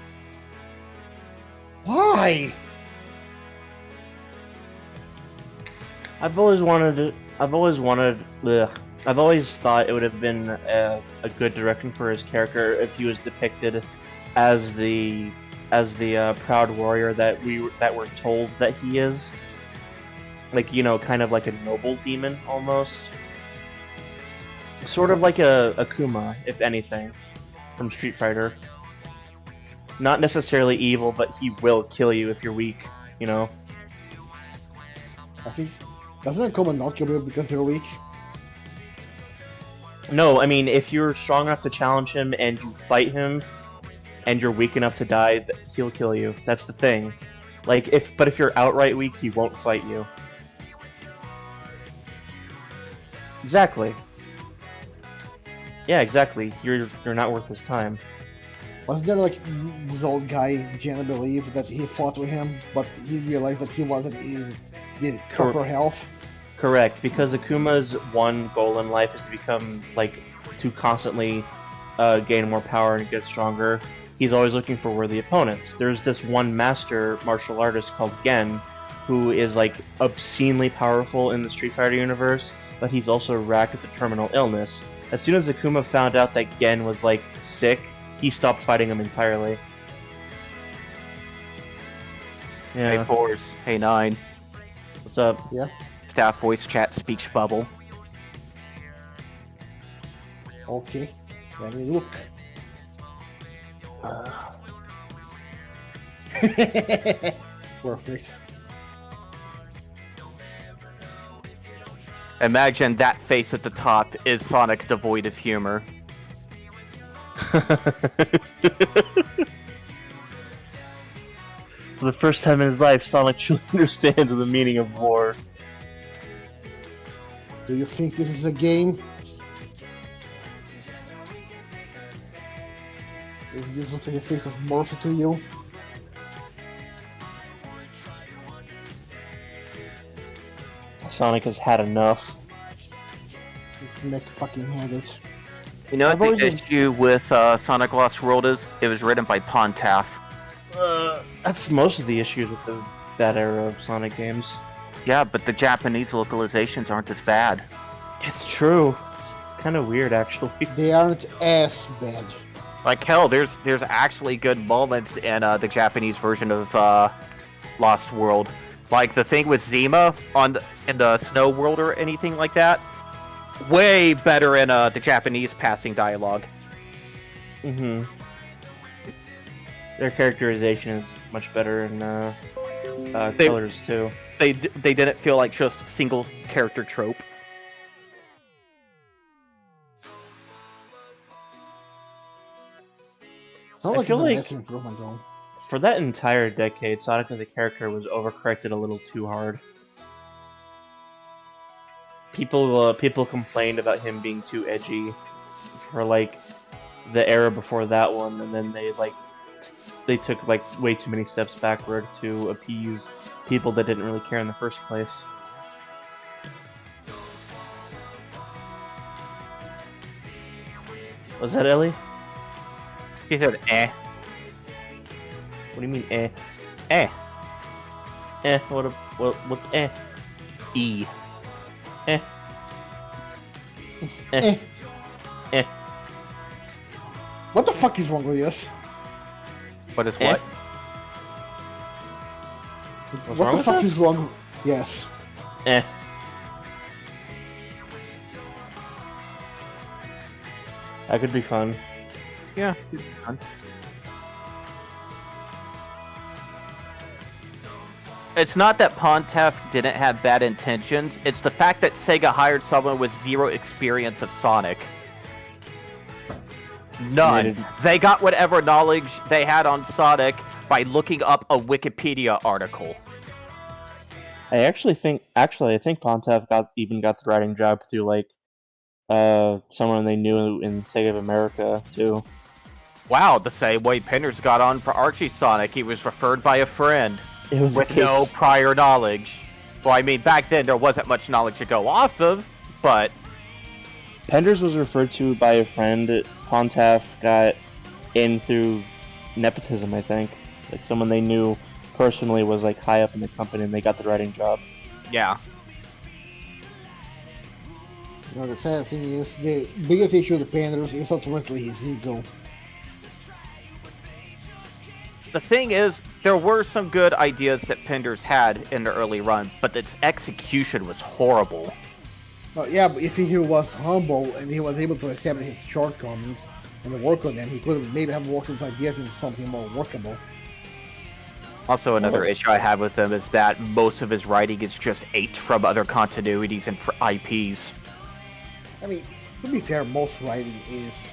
Why? I've always thought it would have been a good direction for his character if he was depicted as the proud warrior that we're told that he is. Like, you know, kind of like a noble demon almost. Sort of like a Akuma, if anything, from Street Fighter. Not necessarily evil, but he will kill you if you're weak, you know? I think, doesn't Akuma not kill you because they're weak? No, I mean, if you're strong enough to challenge him and you fight him, and you're weak enough to die, he'll kill you. That's the thing. Like, if you're outright weak, he won't fight you. Exactly. Yeah, exactly. You're not worth his time. Wasn't there like this old guy, Jenna believed that he fought with him, but he realized that he wasn't in the proper health? Correct, because Akuma's one goal in life is to become, like, to constantly gain more power and get stronger. He's always looking for worthy opponents. There's this one master martial artist called Gen, who is, like, obscenely powerful in the Street Fighter universe, but he's also racked with a terminal illness. As soon as Akuma found out that Gen was, like, sick, he stopped fighting him entirely. Yeah. Hey, Fours. Hey, 9. What's up? Yeah. Staff voice chat speech bubble. Okay. Let me look. Perfect. Imagine that face at the top is Sonic devoid of humor. For the first time in his life, Sonic truly understands the meaning of war. Do you think this is a game? This looks like a face of mercy to you. Sonic has had enough. This neck fucking handed. You know what the issue with Sonic Lost World is? It was written by Pontaf. That's most of the issues with that era of Sonic games. Yeah, but the Japanese localizations aren't as bad. It's true. It's kind of weird, actually. They aren't as bad. Like hell, there's actually good moments in the Japanese version of Lost World. Like the thing with Zima in the Snow World or anything like that. Way better in the Japanese passing dialogue. Mm-hmm. Their characterization is much better in Colors too. They didn't feel like just single character trope. It's not like feel it's a like- massive improvement though. For that entire decade, Sonic as a character was overcorrected a little too hard. People complained about him being too edgy for like the era before that one, and then they took like way too many steps backward to appease people that didn't really care in the first place. Was that Ellie? He said, eh. What do you mean, eh? Eh. What's eh? E. Eh. Eh. Eh. What the fuck is wrong with us? What is Eh? what? What's What wrong the with fuck us? is wrong? Yes. Eh. That could be fun. Yeah. It's not that Pontef didn't have bad intentions, it's the fact that Sega hired someone with zero experience of Sonic. None. They got whatever knowledge they had on Sonic by looking up a Wikipedia article. I think Pontef got the writing job through like someone they knew in Sega of America too. Wow, the same way Penders got on for Archie Sonic, he was referred by a friend It was with no prior knowledge. Well, I mean, back then there wasn't much knowledge to go off of, but... Penders was referred to by a friend. Pontef got in through nepotism, I think. Like someone they knew personally was like high up in the company, and they got the writing job. Yeah. You know, the sad thing is, the biggest issue with the Panders is ultimately his ego. The thing is, there were some good ideas that Penders had in the early run, but its execution was horrible. Well, yeah, but if he was humble and he was able to accept his shortcomings and work on them, he could have maybe have worked his ideas into something more workable. Also, another issue I have with him is that most of his writing is just aped from other continuities and IPs. I mean, to be fair, most writing is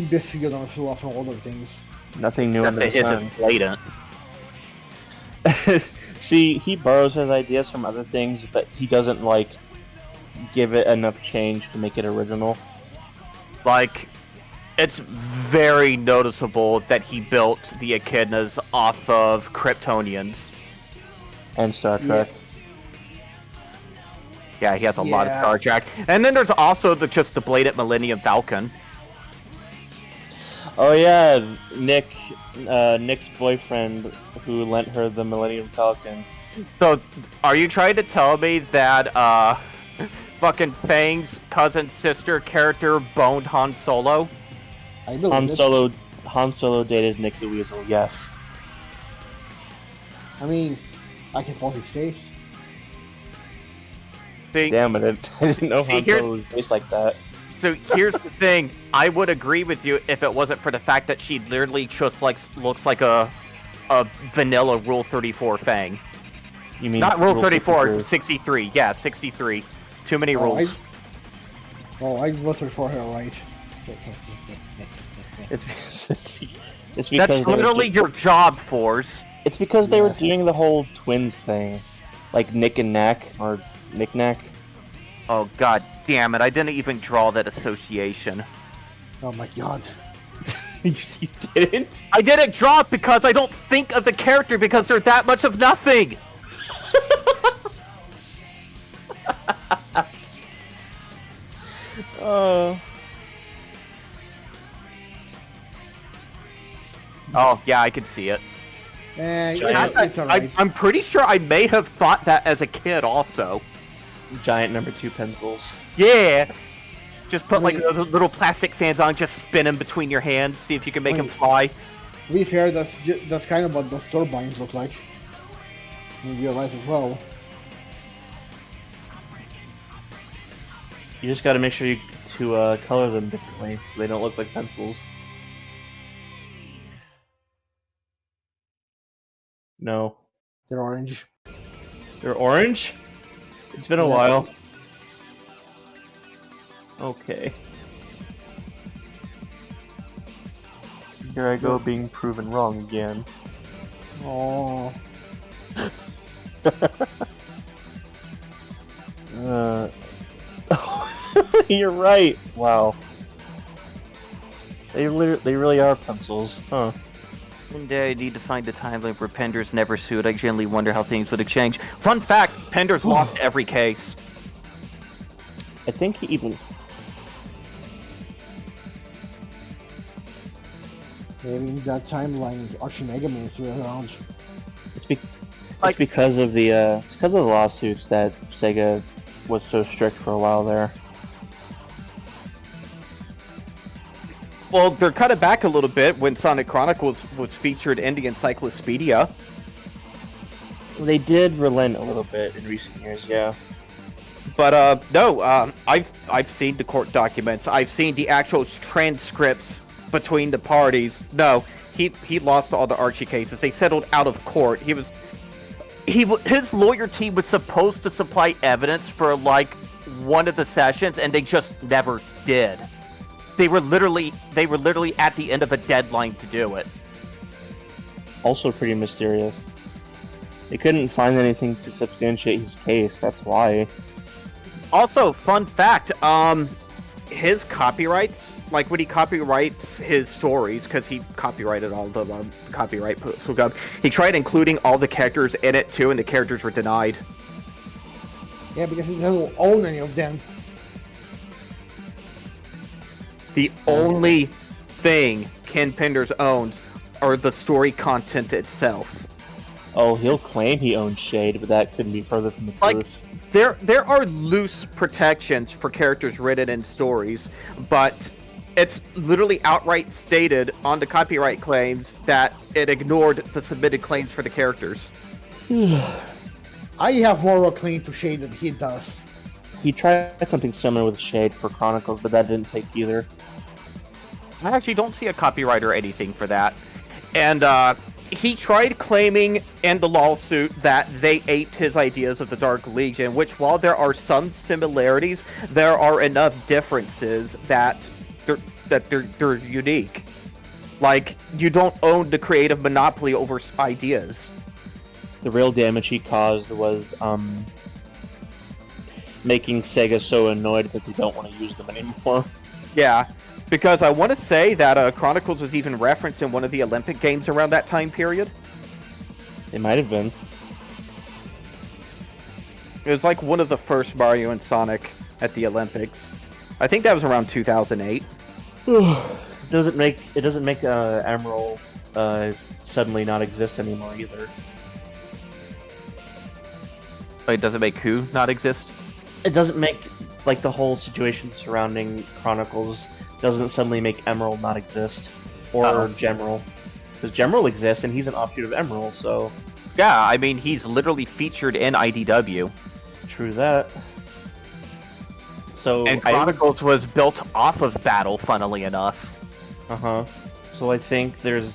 disfigured on so often other things. Nothing new under the His sun. is blatant. See, he borrows his ideas from other things, but he doesn't like give it enough change to make it original. Like, it's very noticeable that he built the echidnas off of Kryptonians. And Star Trek. Yeah, he has a lot of Yeah. Star Trek. And then there's also just the blatant Millennium Falcon. Oh yeah, Nick's boyfriend who lent her the Millennium Falcon. So, are you trying to tell me that, fucking Fang's cousin sister character boned Han Solo? I believe it. Han Solo dated Nick the Weasel, yes. I mean, I can fall his face. See, Damn it, I didn't know See, Han here's- Solo was based like that. So here's the thing, I would agree with you if it wasn't for the fact that she literally just looks like a vanilla Rule 34 Fang. You mean Not Rule 34, 63. 63. Yeah, 63. Too many rules. I voted for her, right? It's because That's literally your job, Force. It's because they were Yes. doing the whole twins thing, like Nick and Knack or Nick Knack. Oh god damn it, I didn't even draw that association. Oh my god. You didn't? I didn't draw it because I don't think of the character because they're that much of nothing! Oh. Oh, yeah, I could see it. It's alright. I'm pretty sure I may have thought that as a kid also. Giant number 2 pencils. Yeah! Just put like Wait. those little plastic fans on, just spin them between your hands, see if you can make them Wait. fly. To be fair, that's kind of what those turbines look like. In real life as well. You just gotta make sure to color them differently so they don't look like pencils. No. They're orange. They're orange? It's been a Yeah. while. Okay. Here I go being proven wrong again. Oh, You're right. Wow. They really are pencils, huh? One day I need to find a timeline where Pender's never sued. I generally wonder how things would have changed. Fun fact, Pender's lost every case. I think he even... maybe in that timeline, Archie Mega Man is still around. It's because of the lawsuits that Sega was so strict for a while there. Well, they're cut it back a little bit when Sonic Chronicles was featured in the Encyclopedia. They did relent a little bit in recent years, yeah. But no, I've seen the court documents. I've seen the actual transcripts between the parties. No, he lost all the Archie cases. They settled out of court. His lawyer team was supposed to supply evidence for like one of the sessions, and they just never did. They were literally at the end of a deadline to do it. Also pretty mysterious. They couldn't find anything to substantiate his case, that's why. Also, fun fact, his copyrights, like when he copyrights his stories, because he copyrighted all the copyright posts, he tried including all the characters in it too, and the characters were denied. Yeah, because he doesn't own any of them. The only thing Ken Penders owns are the story content itself. Oh, he'll claim he owns Shade, but that couldn't be further from the truth. There are loose protections for characters written in stories, but it's literally outright stated on the copyright claims that it ignored the submitted claims for the characters. I have more of a claim to Shade than he does. He tried something similar with Shade for Chronicles, but that didn't take either. I actually don't see a copyright or anything for that. And he tried claiming in the lawsuit that they aped his ideas of the Dark Legion, which while there are some similarities, there are enough differences that they're unique. Like, you don't own the creative monopoly over ideas. The real damage he caused was making Sega so annoyed that they don't want to use them anymore. Yeah, because I want to say that Chronicles was even referenced in one of the Olympic Games around that time period. It might have been. It was like one of the first Mario and Sonic at the Olympics. I think that was around 2008. It doesn't make Emerald suddenly not exist anymore either. It doesn't make who not exist? It doesn't make, like, the whole situation surrounding Chronicles doesn't suddenly make Emerald not exist. Or Gemerald. Because Gemerald exists, and he's an offshoot of Emerald, so... Yeah, I mean, he's literally featured in IDW. True that. So... And Chronicles was built off of Battle, funnily enough. Uh-huh. So I think the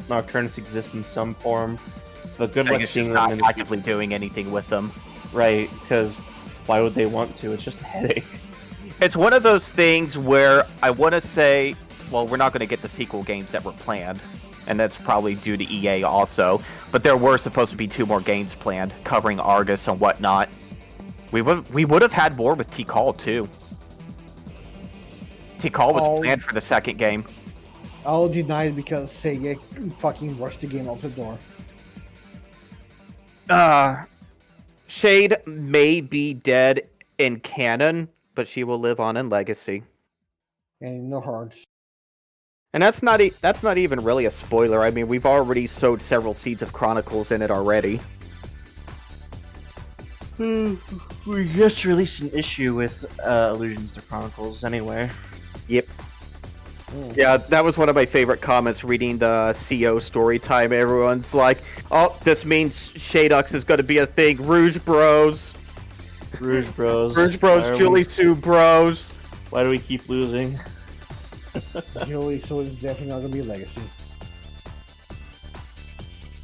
Nocturnus exist in some form, but good luck seeing them not actively doing anything with them. Right, because why would they want to? It's just a headache. It's one of those things where I want to say, well, we're not going to get the sequel games that were planned, and that's probably due to EA also, but there were supposed to be 2 more games planned, covering Argus and whatnot. We would have had more with T-Call, too. T-Call was planned for the second game. I'll deny it because Sega fucking rushed the game out the door. Shade may be dead in canon, but she will live on in legacy. And no hearts. And that's not even really a spoiler. I mean, we've already sowed several seeds of Chronicles in it already. We just released an issue with allusions to Chronicles anyway. Yep. Yeah, that was one of my favorite comments reading the CO story time. Everyone's like, oh, this means Shadux is going to be a thing. Rouge Bros. Rouge Bros. Rouge Bros, Julie Sue Bros. Why do we keep losing? Julie Sue is definitely not going to be a legacy.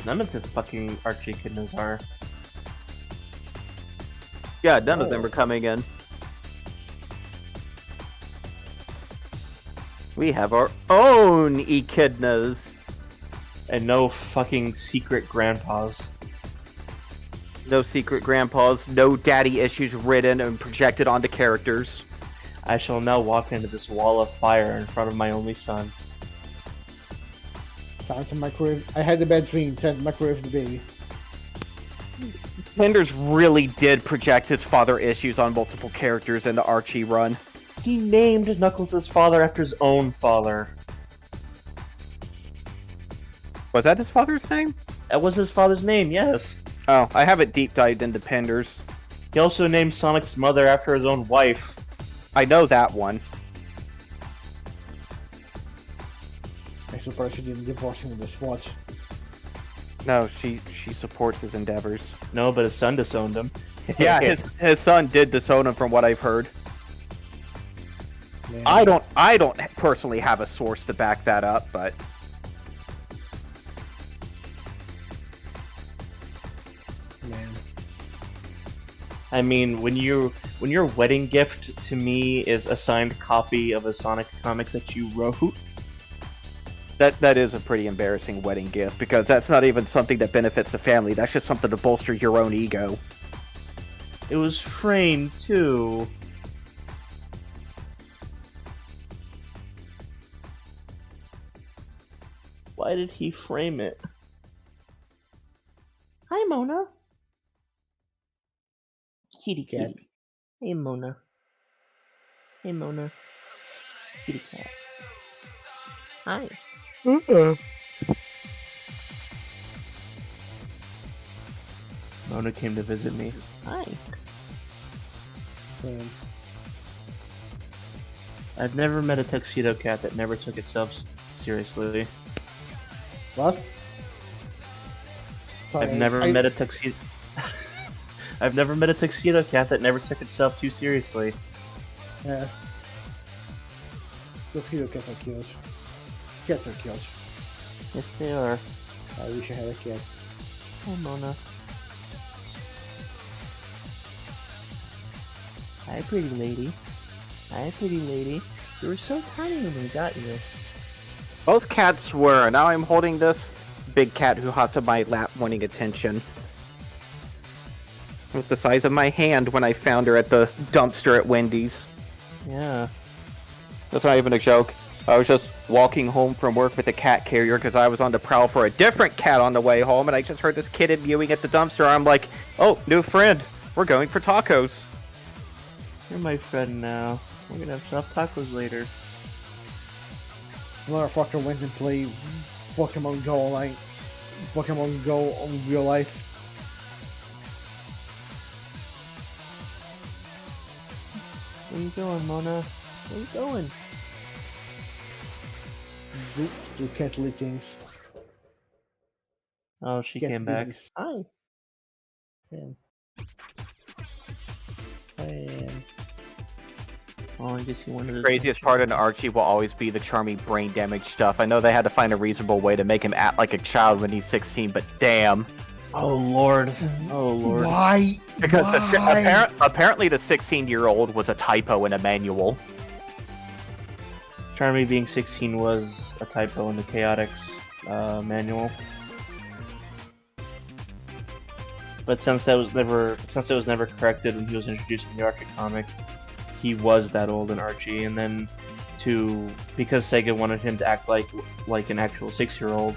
None of his fucking Archie kiddos are. Yeah, none of them are coming in. We have our own echidnas. And no fucking secret grandpas. No secret grandpas, no daddy issues written and projected onto characters. I shall now walk into this wall of fire in front of my only son. Time to microwave. I had the bad dream. Time to microwave the baby. Penders really did project his father issues on multiple characters in the Archie run. He named Knuckles' father after his own father. Was that his father's name? That was his father's name, yes. Oh, I haven't deep dived into Penders. He also named Sonic's mother after his own wife. I know that one. I'm surprised she didn't divorce him with this watch. No, she supports his endeavors. No, but his son disowned him. Yeah, his son did disown him from what I've heard. Man. I don't personally have a source to back that up, but Man. I mean, when your wedding gift to me is a signed copy of a Sonic comic that you wrote, that is a pretty embarrassing wedding gift, because that's not even something that benefits the family. That's just something to bolster your own ego. it was framed too. Why did he frame it? Hi, Mona. Kitty Cat. kitty. Hey, Mona. Hey, Mona. Kitty cat. Hi. Mona came to visit me. Hi. Man. I've never met a tuxedo cat that never took itself seriously. What? Sorry, I've never met a tuxedo. I've never met a tuxedo cat that never took itself too seriously. Yeah. Tuxedo cats are cute. Cats are cute. Yes, they are. I wish I had a cat. Hi, Mona. Hi, pretty lady. Hi, pretty lady. You were so tiny when we got you. Both cats were. Now I'm holding this big cat who hopped to my lap wanting attention. It was the size of my hand when I found her at the dumpster at Wendy's. Yeah. That's not even a joke. I was just walking home from work with a cat carrier because I was on the prowl for a different cat on the way home, and I just heard this kid mewing at the dumpster. I'm like, oh, new friend. We're going for tacos. You're my friend now. We're gonna have soft tacos later. Motherfucker went and played Pokemon Go online. Pokemon Go on real life. Where you going, Mona? Where you going? Do cat lickings. Oh, she Cat came back. business. Hi. Man. Man. Oh, I guess you wanted to... Craziest part in Archie will always be the charming brain damage stuff. I know they had to find a reasonable way to make him act like a child when he's 16, but damn. Oh, Lord. Oh, Lord. Why? Because Why? apparently the 16-year-old was a typo in a manual. Charmy being 16 was a typo in the Chaotix manual. But since it was never corrected when he was introduced in the Archie comic, he was that old in Archie. And then because Sega wanted him to act like an actual 6-year-old.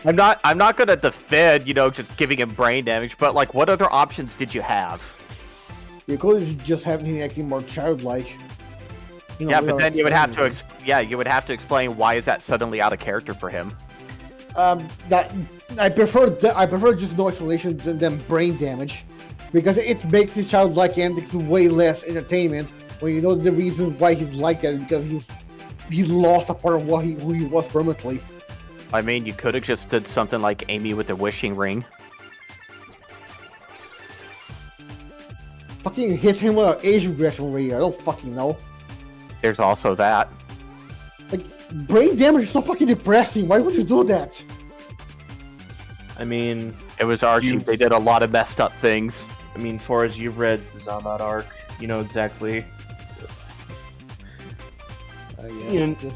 I'm not gonna defend, just giving him brain damage, but like, what other options did you have? You could just have him acting more childlike. Yeah, but then you would have to explain why is that suddenly out of character for him. That I prefer just no explanation than brain damage, because it makes the childlike antics way less entertainment when you know the reason why he's like that, because he lost a part of who he was permanently. I mean, you could have just did something like Amy with the wishing ring. Fucking hit him with an age regression ray. I don't fucking know. There's also that. Like, brain damage is so fucking depressing. Why would you do that? I mean, It was Archie. They did a lot of messed up things. Forrest, you've read the Zombat arc. You know exactly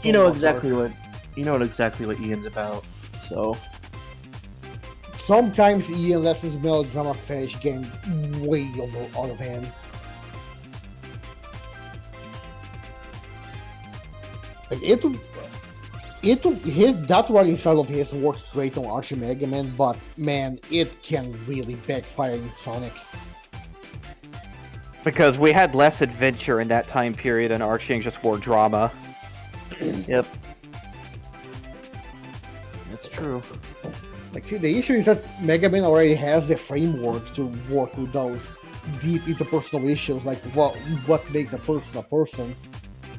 You know exactly what Ian's about. So sometimes Ian lets his melodrama fetish get way out of hand. Like that writing style of his works great on Archie Mega Man, but man, it can really backfire in Sonic. Because we had less adventure in that time period, and Archie and just more drama. Yep. That's true. Like, see, the issue is that Mega Man already has the framework to work with those deep interpersonal issues, like what makes a person,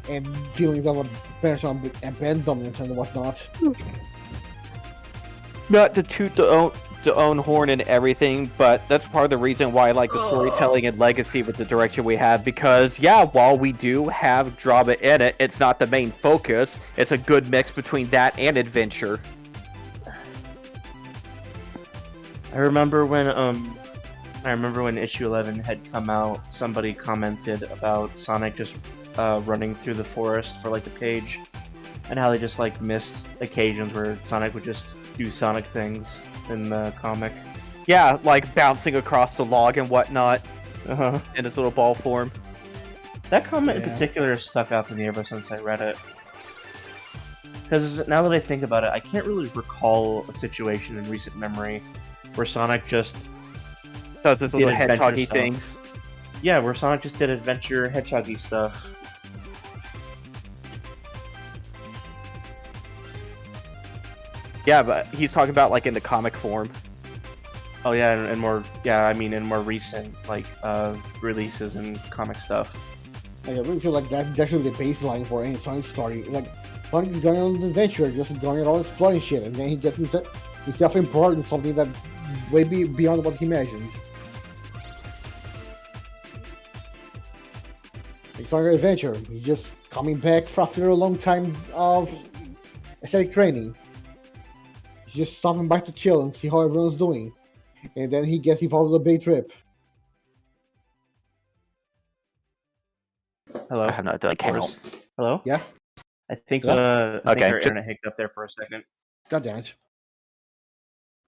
and feelings of abandonment and whatnot. Not to toot the own horn and everything, but that's part of the reason why I like the storytelling and legacy with the direction we have. Because while we do have drama in it, it's not the main focus. It's a good mix between that and adventure. I remember when issue 11 had come out, somebody commented about Sonic just running through the forest for like a page, and how they just like missed occasions where Sonic would just do Sonic things in the comic. Yeah, like bouncing across the log and whatnot in its little ball form. That comment in particular stuck out to me ever since I read it. Because now that I think about it, I can't really recall a situation in recent memory where Sonic just does his little adventure hedgehoggy stuff. things. Yeah, where Sonic just did adventure hedgehoggy stuff. Yeah, but he's talking about like in the comic form. Oh yeah, and more. Yeah, I mean in more recent like releases and comic stuff. Like, I really feel like that should be the baseline for any Sonic story. Like, Sonic is going on an adventure, just going around exploring shit, and then he gets himself embroiled in something that is way beyond what he imagined. Like Sonic Adventure, he's just coming back after a long time of aesthetic training. He's just stopping by to chill and see how everyone's doing. And then he gets involved with a big trip. Hello. I have not done count. Hello. Yeah. I think Yeah. I think our internet hiccuped up there for a second. God damn it.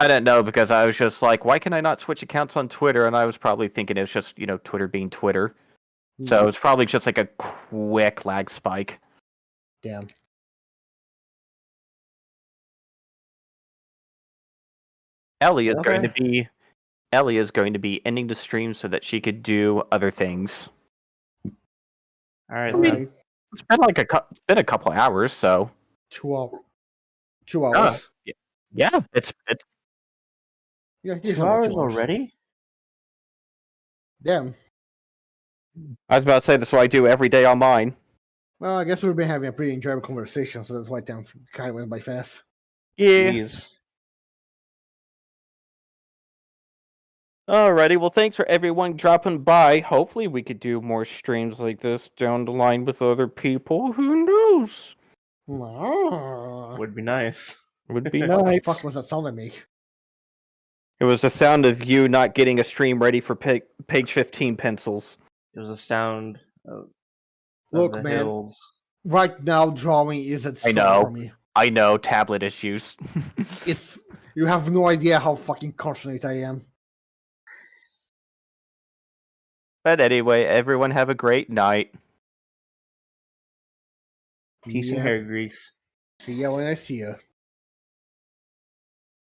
I didn't know because I was just like, why can I not switch accounts on Twitter? And I was probably thinking it was just, Twitter being Twitter. So it's probably just like a quick lag spike. Damn. Ellie is going to be ending the stream so that she could do other things. All right. Alright. It's been like a couple of hours, so 2 hours. 2 hours. Yeah, it's Yeah, 2 hours already? Damn. I was about to say that's what I do every day on mine. Well, I guess we've been having a pretty enjoyable conversation, so that's why time kind of went by fast. Yeah. Jeez. Alrighty, well thanks for everyone dropping by. Hopefully we could do more streams like this down the line with other people. Who knows? Would be nice. Would be What the nice. fuck was that sound I make? It was the sound of you not getting a stream ready for page 15 pencils. It was a sound of Look, the man. hills. Right now, drawing is at I start know. for me. I know, tablet issues. You have no idea how fucking concentrated I am. But anyway, everyone have a great night. Peace and hair grease. See ya when I see ya.